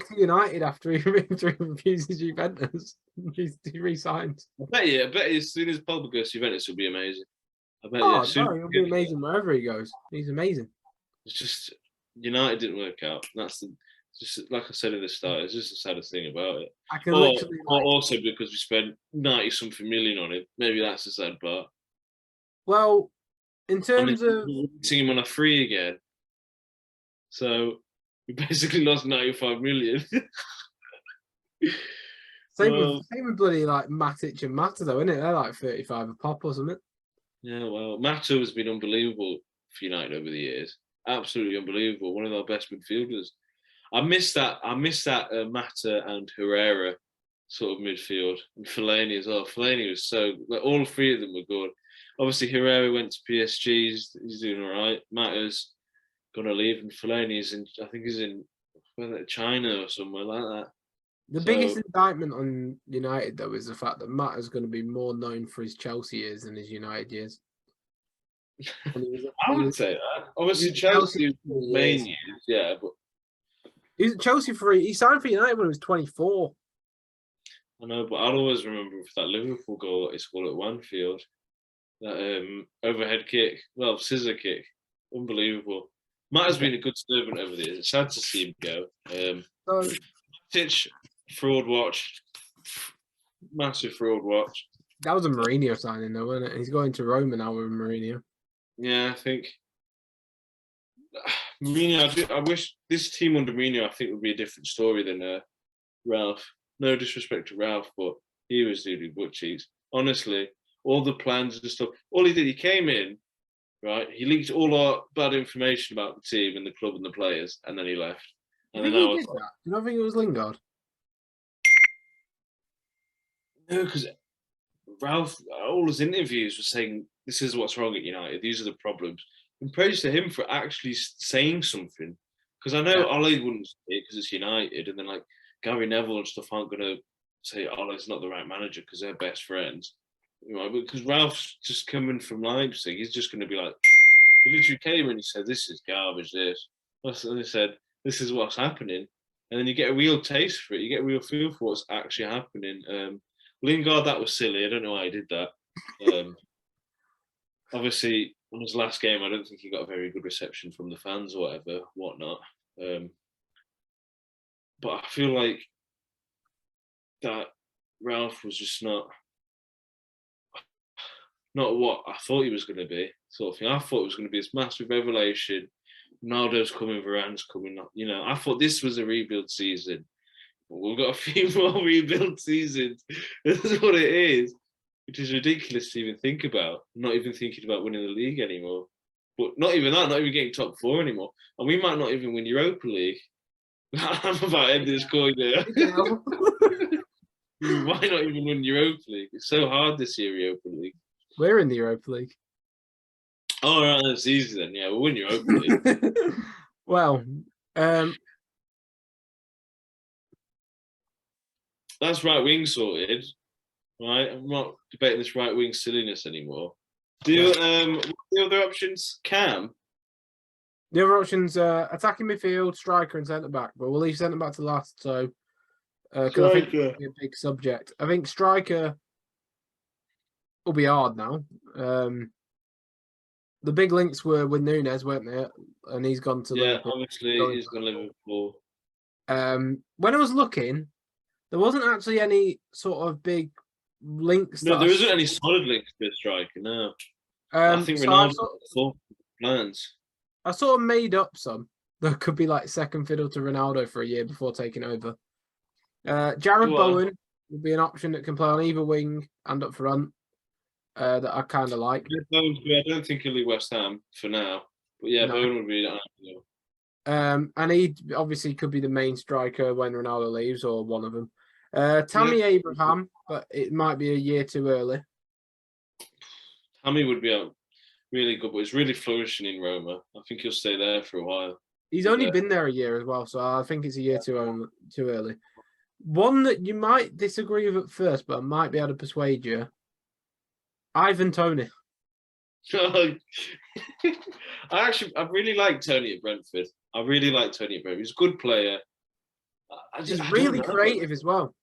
to United after he refuses Juventus. He resigns. I bet you as soon as Pogba goes to Juventus, it'll be amazing. I bet he'll be amazing wherever he goes. He's amazing. It's just United didn't work out. Just like I said at the start, it's just the saddest thing about it. Also because we spent 90-something million on it. Maybe that's the sad part. Well, in terms of seeing him on a free again, so we basically lost 95 million. Same with bloody like Matic and Mata though, isn't it? They're like 35 a pop or something. Yeah, well, Mata has been unbelievable for United over the years. Absolutely unbelievable. One of our best midfielders. I miss that Mata and Herrera sort of midfield, and Fellaini as well. Fellaini was all three of them were good. Obviously, Herrera went to PSG. He's doing all right. Mata's gonna leave, and Fellaini's I think he's in China or somewhere like that. The biggest indictment on United though is the fact that Mata's going to be more known for his Chelsea years than his United years. I would say that. Obviously, Chelsea main years, yeah, but. He's at Chelsea he signed for United when he was 24. I know, but I'll always remember that Liverpool goal that he scored at Wanfield. That overhead kick, scissor kick. Unbelievable. Matt has been a good servant over the years. It's sad to see him go. Titch, fraud watch. Massive fraud watch. That was a Mourinho signing though, wasn't it? He's going to Roma now with Mourinho. Yeah, I think. Mourinho, I wish this team under Mourinho, I think, would be a different story than Ralph. No disrespect to Ralph, but he was doing butt cheeks. Honestly, all the plans and stuff. All he did, he came in, right? He leaked all our bad information about the team and the club and the players, and then he left. And then he did that? You don't think it was Lingard? No, because Ralph, all his interviews were saying, this is what's wrong at United. These are the problems. And praise to him for actually saying something. Because I know Ollie wouldn't say it because it's United. And then like Gary Neville and stuff aren't going to say Ollie's not the right manager because they're best friends. Because Ralph's just coming from Leipzig. He's just going to be like, he literally came and he said, this is garbage, this. And he said, this is what's happening. And then you get a real taste for it. You get a real feel for what's actually happening. Lingard, that was silly. I don't know why he did that. Obviously, on his last game, I don't think he got a very good reception from the fans or whatnot. But I feel like that Ralph was just not what I thought he was going to be, sort of thing. I thought it was going to be this massive revelation. Ronaldo's coming, Varane's coming. I thought this was a rebuild season. But we've got a few more rebuild seasons. That's what it is, which is ridiculous to even think about. I'm not even thinking about winning the league anymore. But not even that, not even getting top 4 anymore. And we might not even win Europa League. I'm about ending this call there. Why not even win Europa League? It's so hard this year, Europa League. We're in the Europa League. Oh, right, that's easy then. Yeah, we'll win Europa League. Well, that's right wing sorted. Right, I'm not debating this right wing silliness anymore. The other options, Cam? The other options are attacking midfield, striker, and centre back. But we'll leave centre back to last. So, because I think it'll be a big subject. I think striker will be hard now. The big links were with Nunes, weren't they? And he's gone to Liverpool. Obviously he's gone to Liverpool. When I was looking, there wasn't actually any sort of big links. No, there isn't any solid links to a striker. No, I think so Ronaldo plans. I sort of made up some that could be like second fiddle to Ronaldo for a year before taking over. Jared Bowen would be an option that can play on either wing and up front. That I kind of like. I don't think he'll leave West Ham for now, but yeah, no. Bowen would be ideal. And he obviously could be the main striker when Ronaldo leaves, or one of them. Tammy Abraham, but it might be a year too early. Tammy would be really good, but he's really flourishing in Roma. I think he'll stay there for a while. He's only been there a year as well, so I think it's a year too early. One that you might disagree with at first, but I might be able to persuade you. Ivan Toney. I really like Toney at Brentford. He's a good player. He's really creative as well.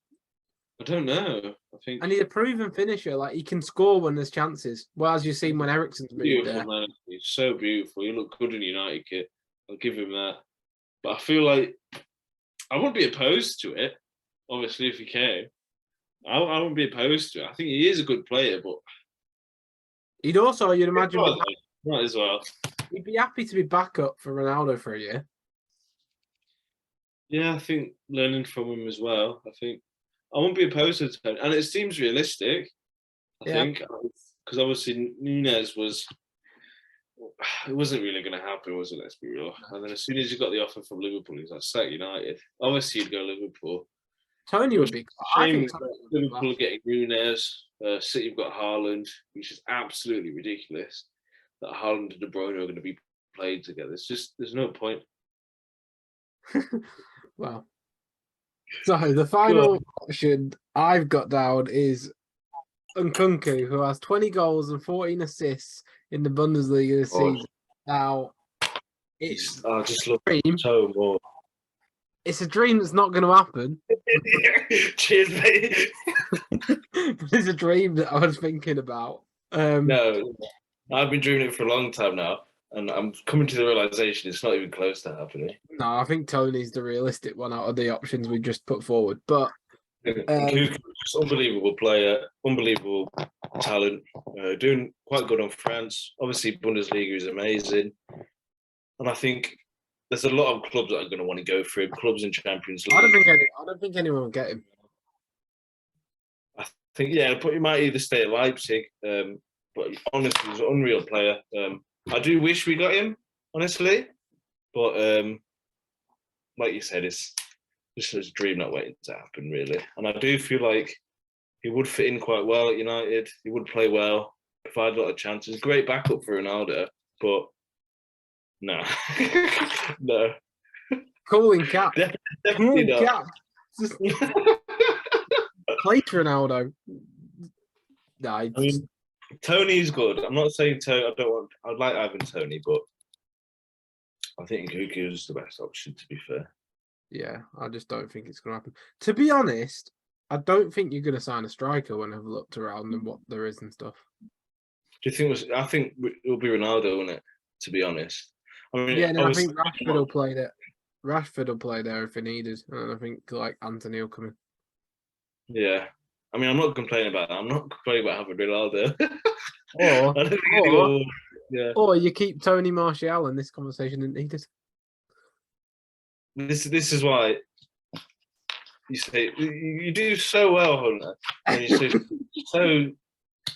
I don't know. And he's a proven finisher. Like, he can score when there's chances. Well, as you've seen when Eriksen's moved there. Man. He's so beautiful. He looked good in United kit. I'll give him that. But I feel like I wouldn't be opposed to it. Obviously, if he came, I wouldn't be opposed to it. I think he is a good player, but you'd imagine, not as well. He'd be happy to be backup for Ronaldo for a year. Yeah, I think learning from him as well. I think I won't be opposed to it, and it seems realistic. I think because obviously Nunes it wasn't really going to happen, was it? Let's be real. And then as soon as he got the offer from Liverpool, he's like, "Sack United." Obviously, he'd go Liverpool. Tony would be. I think Liverpool are getting Nunes. City have got Haaland, which is absolutely ridiculous. That Haaland and De Bruyne are going to be played together. There's no point. Well, so the final option I've got down is Nkunku, who has 20 goals and 14 assists in the Bundesliga this season. Now, it's just look so more. It's a dream that's not going to happen. Cheers, mate. It's a dream that I was thinking about. No, I've been dreaming it for a long time now, and I'm coming to the realization it's not even close to happening. No, I think Tony's the realistic one out of the options we just put forward. But just unbelievable player, unbelievable talent, doing quite good on France. Obviously, Bundesliga is amazing, and I think there's a lot of clubs that are going to want to go for him. Clubs in Champions League. I don't think anyone will get him. I think but he might either stay at Leipzig. But honestly, he's an unreal player. I do wish we got him, honestly, but like you said, it's just a dream not waiting to happen, really. And I do feel like he would fit in quite well at United. He would play well, provide a lot of chances. Great backup for Ronaldo, but no. No. Cooling cap. Definitely not. Cap. Just play Ronaldo. No, I mean, Tony's good. I'm not saying Tony. I'd like Ivan Toney, but I think Nkunku is the best option, to be fair. Yeah, I just don't think it's going to happen. To be honest, I don't think you're going to sign a striker when I've looked around and what there is and stuff. Do you think? I think it'll be Ronaldo, won't it? To be honest. I mean, yeah, no, I think Rashford will play there. Rashford will play there if he needed, and I think like Anthony will come in. Yeah. I mean, I'm not complaining about that. I'm not complaining about having Ronaldo. Or, I don't think or, anyone, yeah. or you keep Tony Martial in this conversation and needed. This is why you say you do so well, Hunter, and you say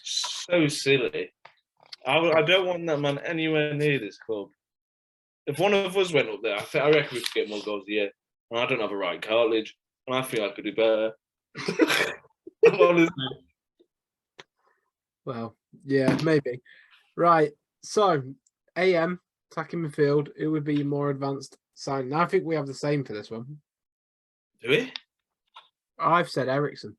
so silly. I don't want that man anywhere near this club. If one of us went up there, I reckon we could get more goals a year. And I don't have a right cartilage, and I feel I could do better. Honestly. Well, yeah, maybe. Right. So, AM attacking midfield. It would be more advanced sign. I think we have the same for this one. Do we? I've said Ericsson.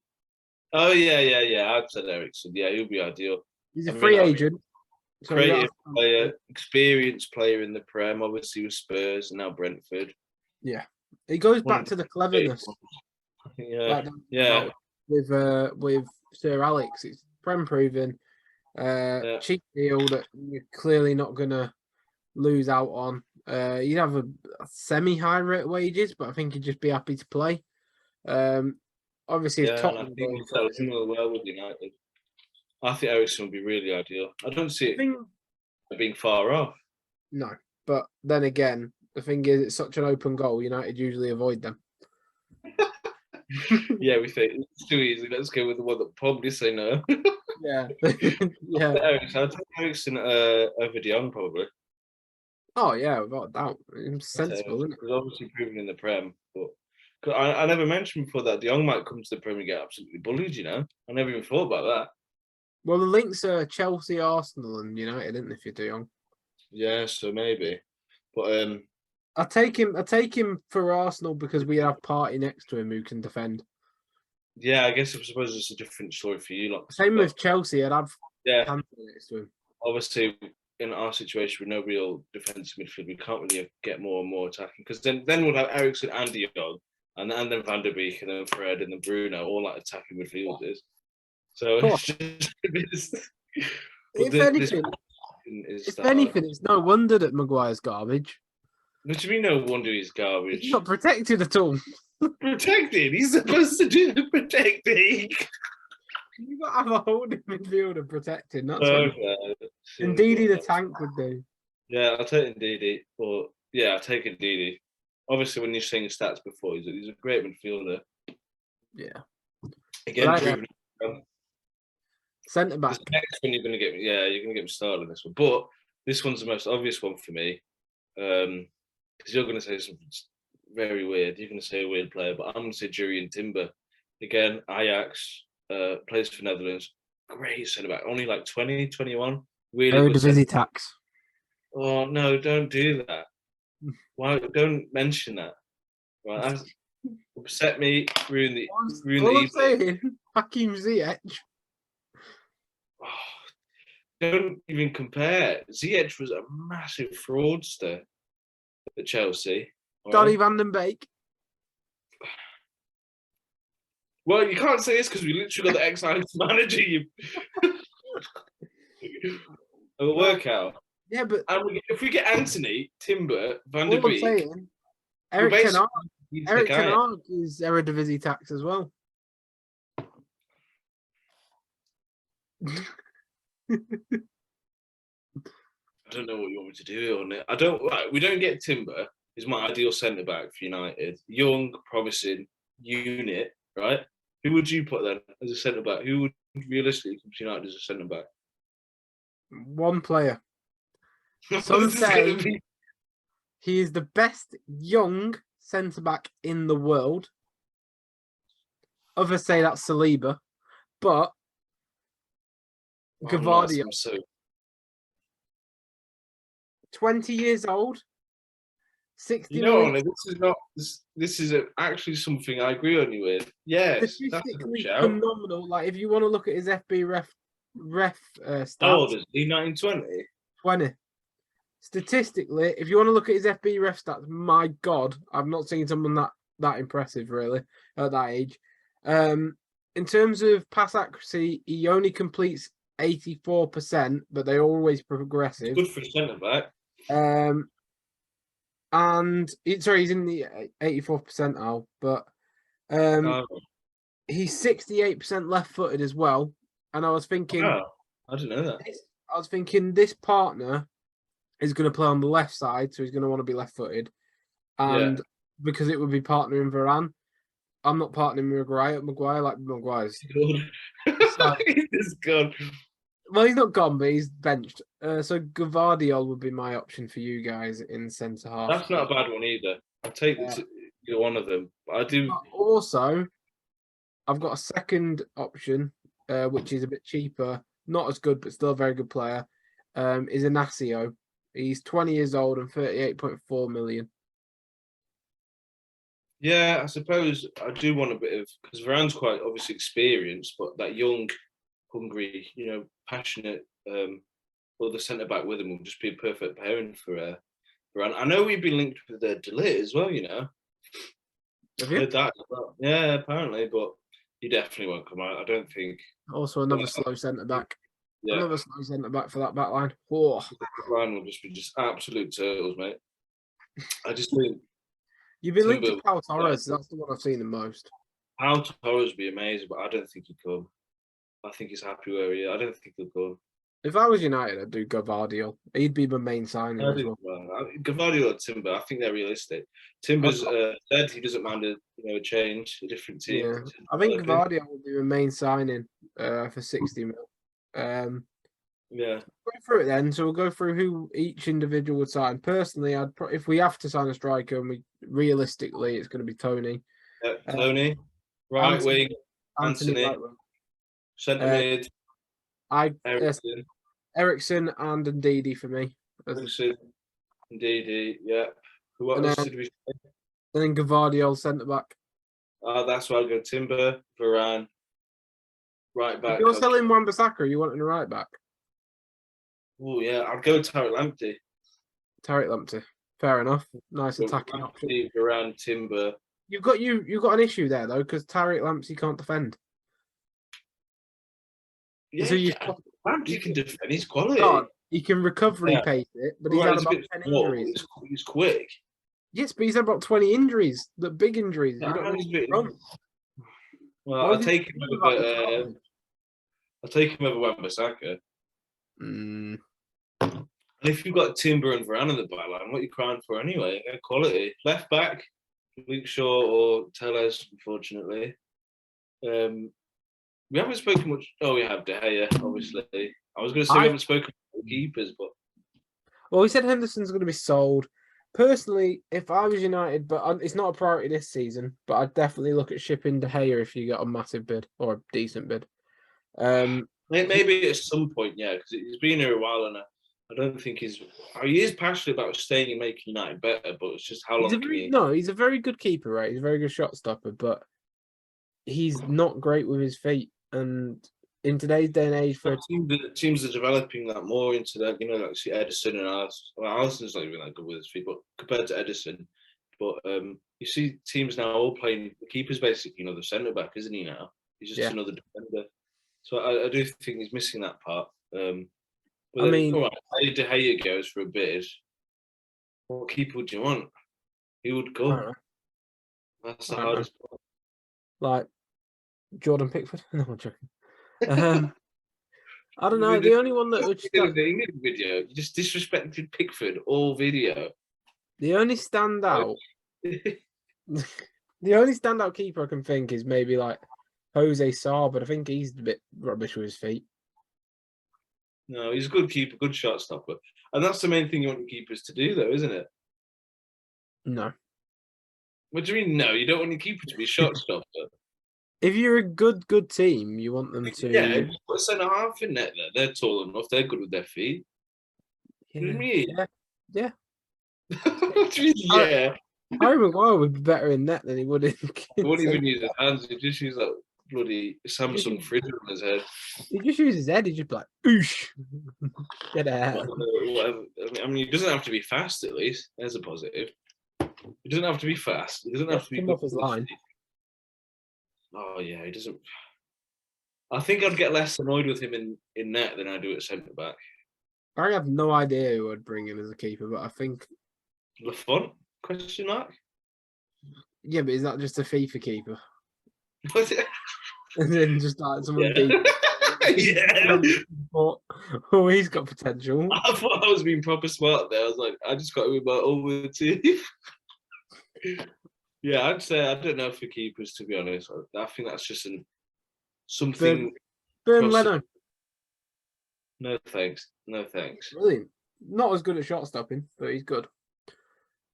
Oh yeah. I'd said Ericsson. Yeah, he'll be ideal. He's a free agent. So creative player, experienced player in the Prem, obviously with Spurs and now Brentford. Yeah, he goes back to the cleverness. Yeah, yeah. With Sir Alex, it's Prem proven. Cheap deal that you're clearly not gonna lose out on. You'd have a semi-high rate wages, but I think you'd just be happy to play. Obviously, if Tottenham well with United, I think Ericsson would be really ideal. I don't see it being far off. No, but then again, the thing is, it's such an open goal. United usually avoid them. Yeah, we think it's too easy. Let's go with the one that probably say no. Yeah, yeah. I'll take Ericsson over De Jong probably. Oh yeah, without a doubt. It's sensible, isn't it? It's obviously proven in the Prem, but I never mentioned before that De Jong might come to the Prem and get absolutely bullied. You know, I never even thought about that. Well, the links are Chelsea, Arsenal, and United, isn't it, if you're De Jong? Yeah, so maybe, but I take him for Arsenal because we have Partey next to him who can defend. Yeah, I guess I suppose it's a different story for you. Same with Chelsea, I'd have Panther next to him. Obviously, in our situation with no real defensive midfield, we can't really get more and more attacking because then we'll have Ericsson and De Jong, and then Van der Beek and then Fred and then Bruno, all like attacking midfielders. So if anything, it's no wonder that Maguire's garbage. What do you mean? No wonder he's garbage. He's not protected at all. Protected? He's supposed to do the protecting. You've got to have a holding midfielder protecting. That's what Ndidi the tank would do. Yeah, I'll take Ndidi. Or yeah, I'll take Ndidi. Obviously, when you're saying stats before, he's a great midfielder. Yeah. Again, centre back. Next one you're going to get me. Yeah, you're going to get me started on this one. But this one's the most obvious one for me. Because you're going to say something very weird. You're going to say a weird player, but I'm going to say Jurriën Timber. Again, Ajax, plays for Netherlands. Great centre back. Only like 20, 21. Really good tax. Oh, no, don't do that. Why? Don't mention that. Right, upset me, ruin the I'm saying, Hakim Ziyech. Oh, don't even compare. Ziyech was a massive fraudster at Chelsea. Donny van den Beek. Well, you can't say this because we literally got the ex-Ajax manager. It'll work out. Yeah, but if we get Anthony, Timber, Van der Beek, Eric Ten Hag is Eredivisie tax as well. I don't know what you want me to do on it. We don't get Timber. He's my ideal centre back for United. Young, promising unit, right? Who would you put then as a centre back? Who would realistically come to United as a centre back? One player. Some say he is the best young centre back in the world. Others say that's Saliba, but Gavardia, 20 years old, 60 million. This is actually something I agree on you with. Yes, statistically phenomenal. Like if you want to look at his FB ref stats. How old is he? 1920? 20. Statistically, if you want to look at his FB ref stats, my God, I've not seen someone that impressive really at that age. In terms of pass accuracy, he only completes 84%, but they're always progressive. Good for a centre back. And he's in the 84th percentile, but He's 68% left-footed as well. And I was thinking, Wow, I didn't know that. I was thinking this partner is going to play on the left side, so he's going to want to be left-footed. And because it would be partnering Varane, I'm not partnering with Maguire like Maguire's. So, he's gone. Well, he's not gone, but he's benched. So Gvardiol would be my option for you guys in centre half. That's not a bad one either. I'll take either one of them. I do. But also, I've got a second option, which is a bit cheaper, not as good, but still a very good player. Is Inacio. He's 20 years old and 38.4 million. Yeah, I suppose I do want a bit of, because Varane's quite obviously experienced, but that young, hungry, passionate, the centre back with him will just be a perfect pairing for Varane. I know we've been linked with De Ligt as well. Have you? Heard that as well. Yeah, apparently, but he definitely won't come out. I don't think. Also, another slow centre back. Yeah. Another slow centre back for that back line. Oh. Varane will just be absolute turtles, mate. I just think. You've been linked to Pau Torres. That's the one I've seen the most. Pau Torres would be amazing, but I don't think he'd come. I think he's happy where he is. I don't think he'll come. If I was United, I'd do Gvardiol. He'd be my main signing as well. Gvardiol or Timber, I think they're realistic. Timber's said he doesn't mind a change, a different team. Yeah. I think Gvardiol will be my main signing for 60 mil. Yeah. Go through it then. So we'll go through who each individual would sign. Personally, if we have to sign a striker, and realistically, it's going to be Tony. Tony, right wing, Anthony, right wing. Centre mid, Ericsson and Ndidi for me. Ericsson, Ndidi, yeah. Who else did we say? And then Gvardiol centre back. That's why I'll go Timber, Varane, right back. If you're selling Wan-Bissaka, you wanting a right back? Oh yeah, I'll go Tariq Lamptey. Tariq Lamptey, fair enough. Nice attacking option. Varane, Timber. You've got an issue there though, because Tariq Lamptey can't defend. Yeah, so Lamptey can defend. He's quality. He can recovery pace it, but he's had about 10 injuries. He's quick. Yes, but he's had about 20 injuries. The big injuries. Well, I'll take him over. I'll take him over Wan-Bissaka. And if you've got Timber and Varane in the back line, what are you crying for anyway? Quality. Left back, Luke Shaw or Telles, unfortunately. We haven't spoken much. Oh, we have De Gea, obviously. I was going to say we haven't spoken about keepers, but. Well, we said Henderson's going to be sold. Personally, if I was United, but it's not a priority this season, but I'd definitely look at shipping De Gea if you get a massive bid or a decent bid. Maybe at some point, yeah, because he's been here a while, and I don't think he is passionate about staying and making United better, but it's just how long. No, he's a very good keeper, right? He's a very good shot stopper, but he's not great with his feet. And in today's day and age, for teams are developing that more into that, like see Edison and Alisson. Well, Alisson's not even that good with his feet, but compared to Edison, but you see teams now all playing the keeper's basically, the centre back, isn't he now? He's just another defender. So I do think he's missing that part. But all right, De Gea goes for a bid. What keeper would you want? Who would go? That's the hardest part. Like Jordan Pickford? No, I'm joking. I don't know. The only one that would video, you just disrespected Pickford all video. The only standout, the only standout keeper I can think is maybe like Jose Sarr, but I think he's a bit rubbish with his feet. No, he's a good keeper, good shot stopper, and that's the main thing you want your keepers to do, though, isn't it? No. What do you mean? No, you don't want your keeper to be a shot stopper. If you're a good team, you want them to. Yeah, put a centre half in net there. They're tall enough. They're good with their feet. Yeah. What do you mean? Yeah. What do you mean? Yeah. Harry Maguire would be better in net than he would in. He wouldn't even use his hands. He'd just use that bloody Samsung fridge on his head. He'd just use his head. He'd just be like, oosh. Get out. Whatever. I mean, he doesn't have to be fast, at least. There's a positive. He doesn't have to be fast. He doesn't have to be off his line. Oh, yeah, he doesn't. I think I'd get less annoyed with him in net than I do at centre back. I have no idea who I'd bring in as a keeper, but I think Lafont? Question mark? Yeah, but is that just a FIFA keeper? And then just like someone Yeah. deep. Yeah. Oh, he's got potential. I thought I was being proper smart there. I was like, I just got him with my over team. Yeah, I'd say I don't know for keepers, to be honest. I think that's just something. Burn Leno. No thanks. No thanks. Brilliant. Not as good at shot stopping, but he's good.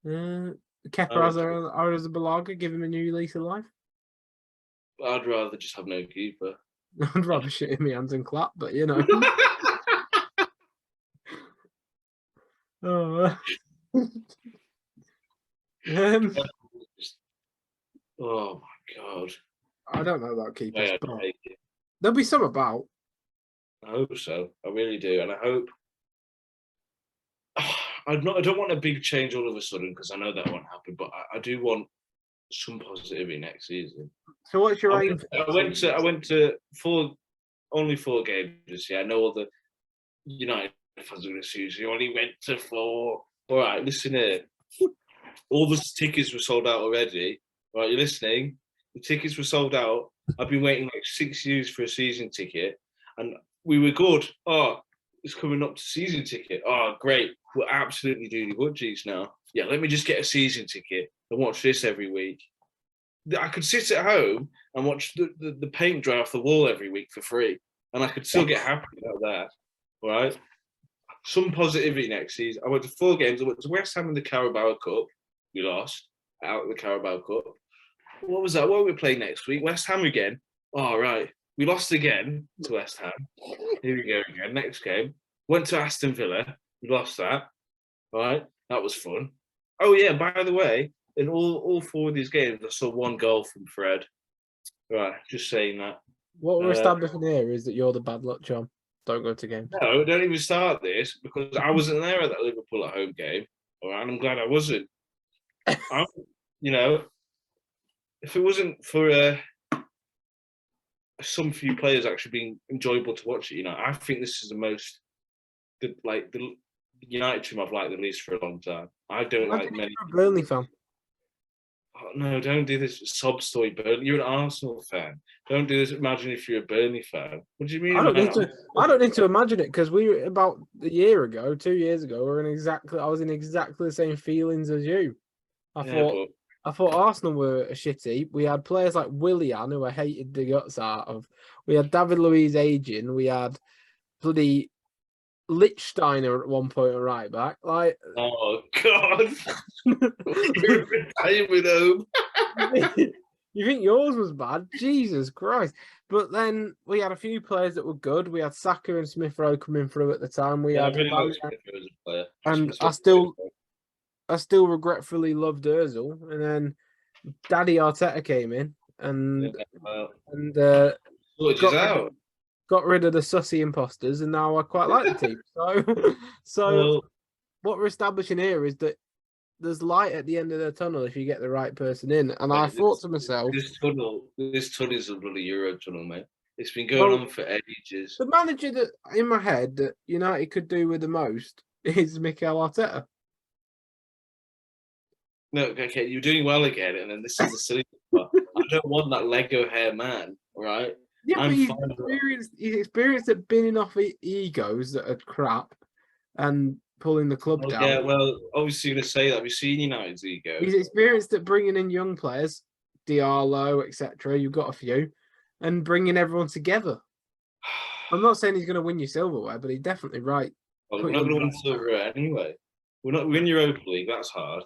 Kepa Arrizabalaga, give him a new lease of life. I'd rather just have no keeper. I'd rather shit in my hands and clap, but you know. Oh. Oh my god. I don't know about keepers, Yeah, but there'll be some about. I hope so. I really do, and I hope. I don't want a big change all of a sudden because I know that won't happen. But I do want some positivity next season. So what's your aim? I went to only 4 games this year. I know all the United fans are going to see you only went to 4. All right, listen here. All the tickets were sold out already. All right, you're listening? The tickets were sold out. I've been waiting like 6 years for a season ticket, and we were good. Oh, it's coming up to season ticket. Oh, great. We're absolutely doing budgies now. Yeah, let me just get a season ticket and watch this every week. I could sit at home and watch the paint dry off the wall every week for free, and I could still get happy about that. All right? Some positivity next season. I went to 4 games. I went to West Ham in the Carabao Cup. We lost out of the Carabao Cup. What was that? What are we playing next week? West Ham again. All right. We lost again to West Ham. Here we go again. Next game. Went to Aston Villa. We lost that. All right. That was fun. Oh, yeah. By the way, in all 4 of these games, I saw 1 goal from Fred. Right. Just saying that. What we're establishing here is that you're the bad luck charm. Don't go to games. No, don't even start this because I wasn't there at that Liverpool at home game. All right. And I'm glad I wasn't. You know, if it wasn't for some few players actually being enjoyable to watch it, you know, I think this is the United team I've liked the least for a long time. I don't like many. You're a Burnley fan. Oh, no, don't do this sob story, Burnley. You're an Arsenal fan. Don't do this. Imagine if you're a Burnley fan. What do you mean? I don't need to imagine it because we were about a year ago, 2 years ago. I was in exactly the same feelings as you. I thought Arsenal were shitty. We had players like Willian, who I hated the guts out of. We had David Luiz aging. We had bloody Lichtsteiner at one point, right back. Like, oh God, you're retired with him. You think yours was bad? Jesus Christ! But then we had a few players that were good. We had Saka and Smith Rowe coming through at the time. We had, I really like Smith Rowe as a player, and I still regretfully loved Ozil, and then Daddy Arteta came in and got rid of the sussy imposters, and now I quite like the team. So what we're establishing here is that there's light at the end of the tunnel if you get the right person in. And I thought to myself, this tunnel is a bloody Euro tunnel, mate. It's been going on for ages. The manager that in my head that United could do with the most is Mikel Arteta. No, okay, you're doing well again, and then this is the silly part. I don't want that Lego hair man, right? Yeah, but he's experienced at binning off egos that are crap and pulling the club down. Yeah, well, obviously you're going to say that. We've seen United's ego. He's experienced at bringing in young players, Diallo, etc. You've got a few, and bringing everyone together. I'm not saying he's going to win you silverware, but he's definitely right. Well, we're not going to win silverware anyway. We're not win Europa League. That's hard.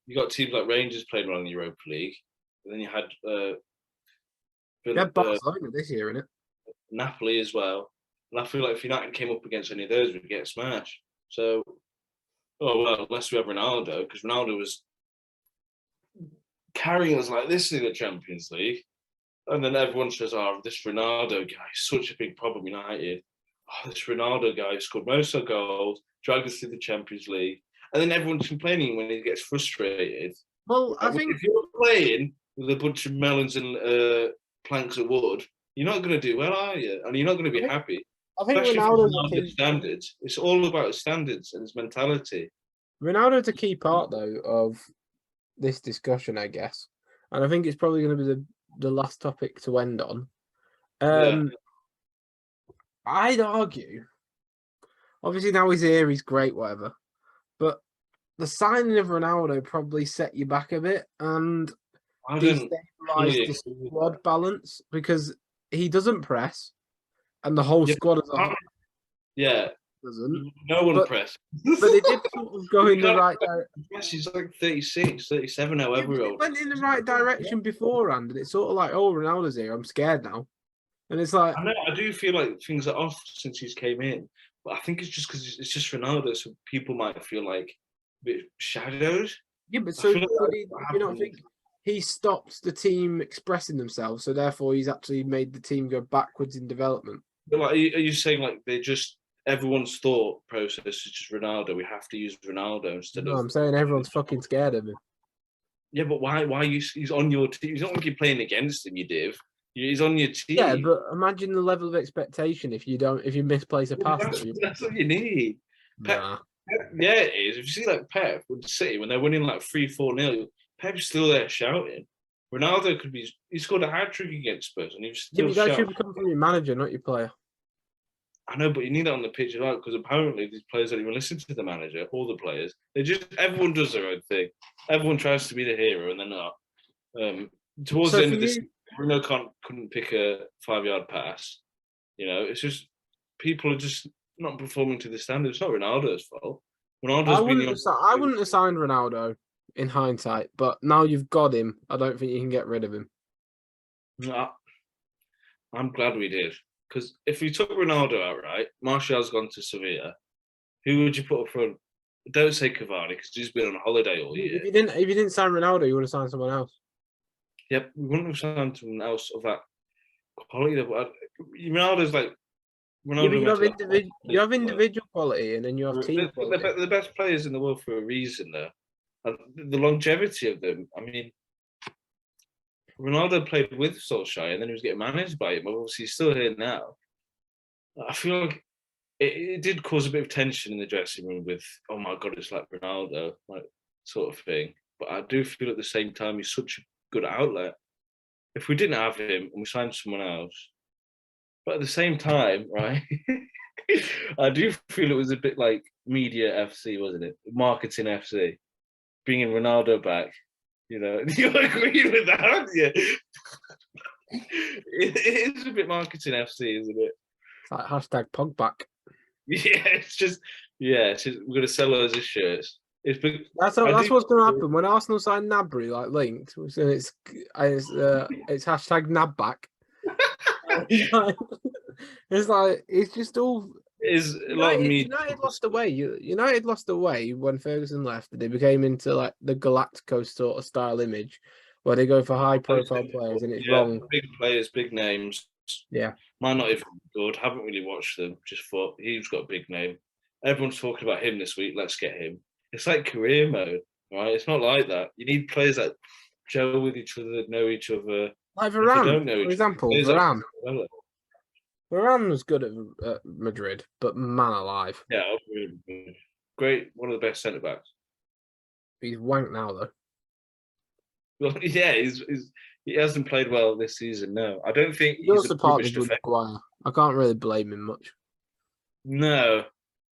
You got teams like Rangers playing around the Europa League, and then you had Barcelona this year, innit? Napoli as well. And I feel like if United came up against any of those, we'd get smashed. So, unless we have Ronaldo, because Ronaldo was carrying us like this in the Champions League. And then everyone says, oh, this Ronaldo guy is such a big problem, United. Oh, this Ronaldo guy scored most of goals, dragged us through the Champions League. And then everyone's complaining when he gets frustrated. Well, I think if you're playing with a bunch of melons and planks of wood, you're not going to do well, are you? And you're not going to be happy. I think Ronaldo's standards. It's all about his standards and his mentality. Ronaldo's a key part, though, of this discussion, I guess. And I think it's probably going to be the last topic to end on. Yeah. I'd argue, obviously now he's here, he's great, whatever. But the signing of Ronaldo probably set you back a bit and destabilised the squad balance because he doesn't press, and the whole squad as a whole doesn't. No one pressed. But they did sort of go in the right direction. He's like 36, 37, however old. It went in the right direction beforehand, and it's sort of like, oh, Ronaldo's here, I'm scared now. And it's like... I do feel like things are off since he's came in, but I think it's just because it's just Ronaldo, so people might feel like a bit shadowed. Yeah, but so you not think he stopped the team expressing themselves, so therefore he's actually made the team go backwards in development? But like, are you saying like everyone's thought process is just Ronaldo? We have to use Ronaldo instead of... No, I'm saying everyone's fucking scared of him. Yeah, but why? He's on your team. He's not like you're playing against him. You div. He's on your team. Yeah, but imagine the level of expectation if you misplace a pass. That's what you need. Nah. Yeah, it is. If you see like Pep with City when they're winning like 3-4-0, Pep's still there shouting. Ronaldo he scored a hat trick against Spurs and he was still shouting. That should come from your manager, not your player. I know, but you need that on the pitch as well, because apparently these players don't even listen to the manager, all the players. Everyone does their own thing. Everyone tries to be the hero and they're not. Towards the end of this, Bruno couldn't pick a 5-yard pass. You know, it's just people are just not performing to the standard. It's not Ronaldo's fault. I wouldn't have signed Ronaldo in hindsight, but now you've got him, I don't think you can get rid of him. No, I'm glad we did. Because if we took Ronaldo out, right, Martial's gone to Sevilla, who would you put up front? Don't say Cavani, because he's been on holiday all year. If you didn't sign Ronaldo, you would have signed someone else. Yep, we wouldn't have signed someone else of that quality. Ronaldo's like... you have individual quality, and then you have team quality. They're the best players in the world for a reason, though. And the longevity of them, I mean... Ronaldo played with Solskjaer and then he was getting managed by him. Obviously, he's still here now. I feel like it did cause a bit of tension in the dressing room with, oh my God, it's like Ronaldo, like sort of thing. But I do feel at the same time he's such a good outlet. If we didn't have him and we signed someone else, but at the same time, right, I do feel it was a bit like media FC, wasn't it? Marketing FC, bringing Ronaldo back. You know, you agree with that, aren't you? It is a bit marketing FC, isn't it? It's like hashtag Pogback. Yeah, it's just we're going to sell loads of shirts. That's what's going to happen when Arsenal sign Nabry, like linked. So it's hashtag Nabback. It's just all. Is a lot of media. United lost away when Ferguson left. They became into like the Galacticos sort of style image, where they go for high-profile players, and it's wrong. Big players, big names. Yeah, might not even be good. Haven't really watched them. Just thought he's got a big name. Everyone's talking about him this week. Let's get him. It's like career mode, right? It's not like that. You need players that gel with each other, know each other. Like Varane, for example. Varane. Varane was good at Madrid, but man alive. Yeah, really good. Great, one of the best centre-backs. He's wank now, though. Well, yeah, he hasn't played well this season, no. I don't think he's also partly with Maguire. I can't really blame him much. No,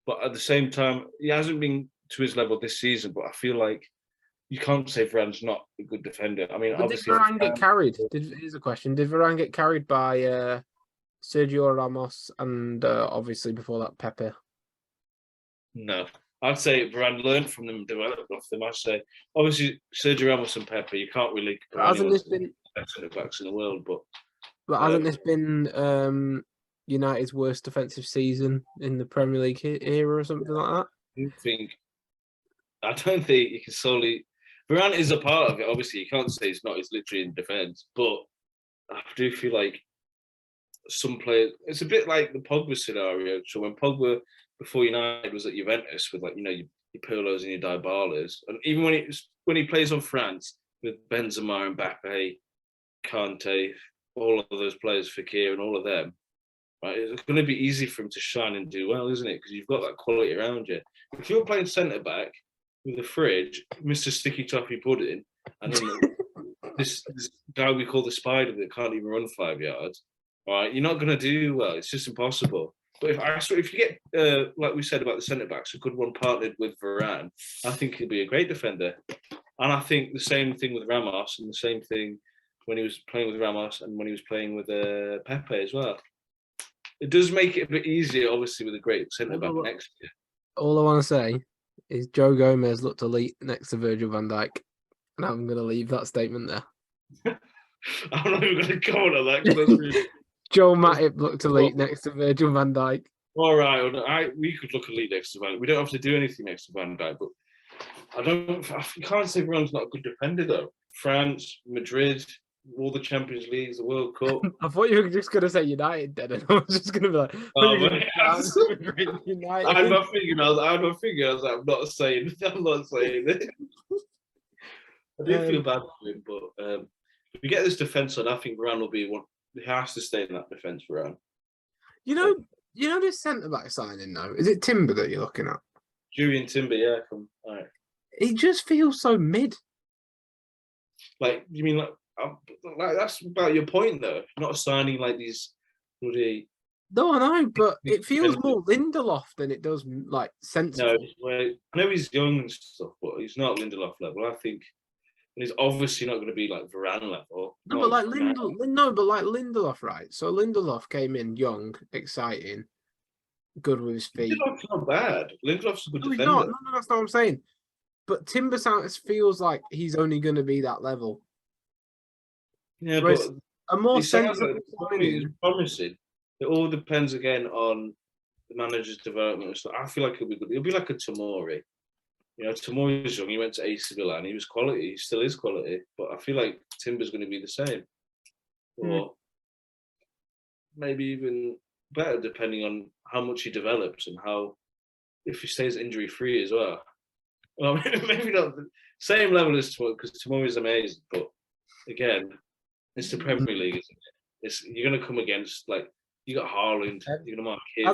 but at the same time, he hasn't been to his level this season, but I feel like you can't say Varane's not a good defender. I mean, but obviously... Did Varane get carried? Here's a question. Did Varane get carried by... Sergio Ramos and obviously before that Pepe? No, I'd say Varane learned from them and developed off them. I'd say obviously Sergio Ramos and Pepe, you can't really compare hasn't this been centre backs in the world, but hasn't this been United's worst defensive season in the Premier League era or something like that? I don't think you can solely... Varane is a part of it, obviously. You can't say it's not, he's literally in defence, but I do feel like some players, it's a bit like the Pogba scenario. So when Pogba before United was at Juventus with your Pirlos and your Dybalas, and even when he plays on France with Benzema, Mbappe, Kante, all of those players, Fekir and all of them, right? It's going to be easy for him to shine and do well, isn't it? Because you've got that quality around you. If you're playing centre back with a fridge, Mr. Sticky Toffee Pudding, and then this guy we call the spider that can't even run 5 yards, all right, you're not going to do well. It's just impossible. But if you get, like we said about the centre backs, a good one partnered with Varane, I think he'll be a great defender. And I think the same thing with Ramos, and the same thing when he was playing with Ramos and when he was playing with Pepe as well. It does make it a bit easier, obviously, with a great centre back next year. All I want to say is Joe Gomez looked elite next to Virgil van Dijk, and I'm going to leave that statement there. I'm not even going to comment on that. Really... Joel Matip looked elite next to Virgil van Dijk. All right, we could look elite next to Van Dijk. We don't have to do anything next to Van Dijk, but you can't say Varane's not a good defender though. France, Madrid, all the Champions Leagues, the World Cup. I thought you were just going to say United, then, and I was just going to be like, United. I had my finger. I was like, I'm not saying it. I do feel bad for him, but if we get this defence on, I think Varane will be one. He has to stay in that defence, Varane. You know this centre back signing though. Is it Timber that you're looking at? Julian Timber, yeah. All right. He just feels so mid. Like you mean like that's about your point though. Not signing like these bloody. No, I know, but it feels more Lindelof than it does like sensible. No, I know he's young and stuff, but he's not Lindelof level. I think he's obviously not going to be like Varane level. No, but like Lindelof, right? So Lindelof came in young, exciting, good with his feet. Lindelof's not bad. Lindelof's a good defender. No, that's not what I'm saying. But Timber feels like he's only going to be that level. Yeah, whereas but a more sensible signing, promising. It all depends again on the manager's development. So I feel like he'll be good. He'll be like a Tomori. You know, Tomori's young. He went to AC Milan. He was quality. He still is quality. But I feel like Timber's going to be the same, or maybe even better, depending on how much he develops and if he stays injury free as well. Well, maybe not the same level as Tomori, because Tomori is amazing. But again, it's the Premier League, isn't it? You're going to come against like you got Haaland. You're going to mark him.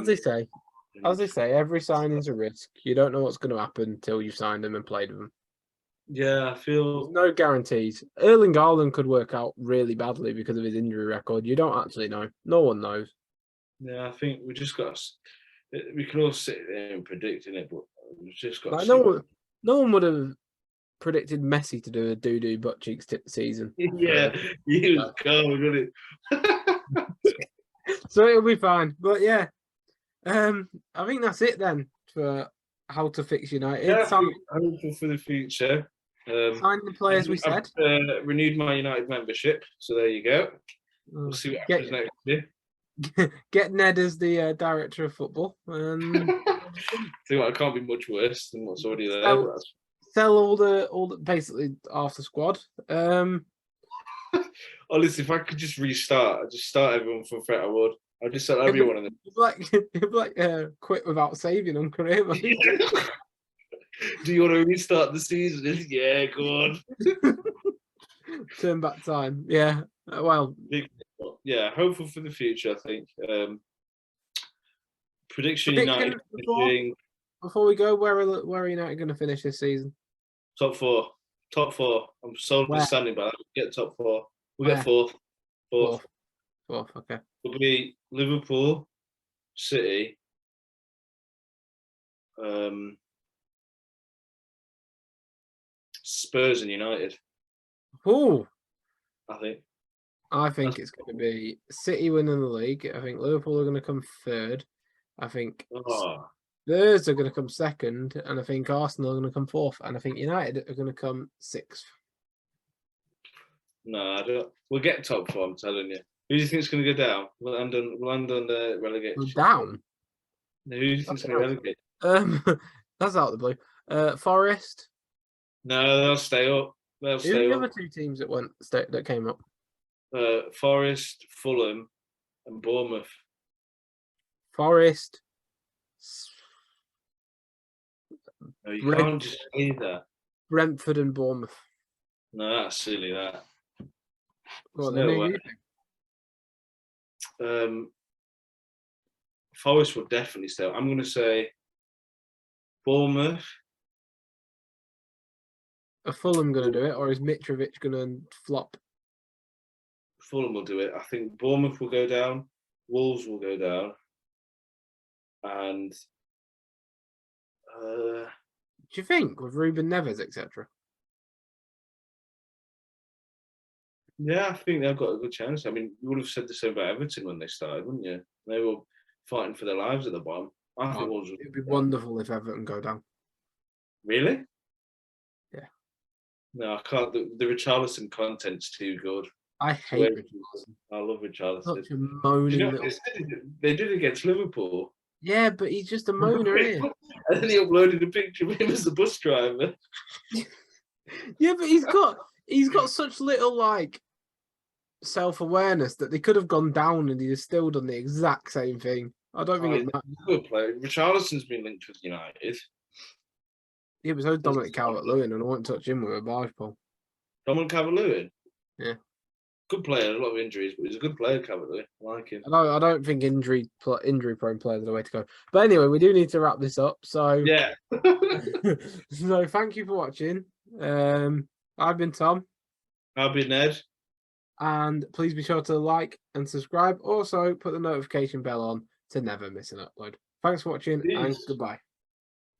As they say, every signing's a risk. You don't know what's going to happen until you've signed them and played with them. Yeah, I feel... There's no guarantees. Erling Haaland could work out really badly because of his injury record. You don't actually know. No one knows. Yeah, I think we just got... We can all sit there and predict in it, but we've just got... Like, no one would have predicted Messi to do a doo-doo butt cheeks season. Yeah, he was cold, wasn't it? So it'll be fine. But yeah, I think that's it then for how to fix United. Yeah, hopeful for the future. Sign the players we said. Renewed my United membership, so there you go. We'll see what happens next year. Get Ned as the director of football. See what? It can't be much worse than what's already there. Sell all the basically half the squad. Honestly, if I could just restart, I'd just start everyone from front. I would. I'd just start everyone in them. Quit without saving them career. Do you want to restart the season? Yeah, go on. Turn back time. Yeah. Well. Yeah, hopeful for the future, I think. Prediction United before we go, where are United going to finish this season? Top four. I'm solidly standing by that. We'll get top four. We'll get fourth. Okay. It'll be Liverpool, City, Spurs and United. Oh, I think it's going to be City winning the league. I think Liverpool are going to come third. I think Spurs are going to come second, and I think Arsenal are going to come fourth, and I think United are going to come sixth. No, I don't. We'll get top four. I'm telling you. Who do you think is going to go down? We'll end on the relegation. Down. Who do you think is going to relegate? That's out of the blue. Forest. No, they'll stay up. Who are the other two teams that came up? Forest, Fulham, and Bournemouth. Forest. No, you can't just say that. Brentford and Bournemouth. No, that's silly. That. Well, no way. Forest will definitely stay up. I'm going to say Bournemouth. Are Fulham going to do it, or is Mitrovic going to flop? Fulham will do it. I think Bournemouth will go down. Wolves will go down. And do you think with Ruben Neves, etc.? Yeah, I think they've got a good chance. I mean, you would have said the same about Everton when they started, wouldn't you? They were fighting for their lives at the bottom. I think Wolves would. It'd be wonderful if Everton go down. Really? Yeah. No, I can't. The Richarlison content's too good. I hate Richarlison. I love Richarlison. Such a moaning little. They did it against Liverpool. Yeah, but he's just a moaner, isn't he? And then he uploaded a picture of him as the bus driver. Yeah, but he's got such little like self-awareness that they could have gone down and he'd have still done the exact same thing. I don't think it matters. Good player. Richarlison's been linked with United. Yeah, but so Dominic Calvert-Lewin, and I won't touch him with a barge pole. Dominic Calvert-Lewin? Yeah. Good player, a lot of injuries, but he's a good player, Calvert-Lewin. I like him. I don't think injury-prone players are the way to go. But anyway, we do need to wrap this up. So yeah. So thank you for watching. I've been Tom. I've been Ned. And please be sure to like and subscribe. Also, put the notification bell on to never miss an upload. Thanks for watching and goodbye.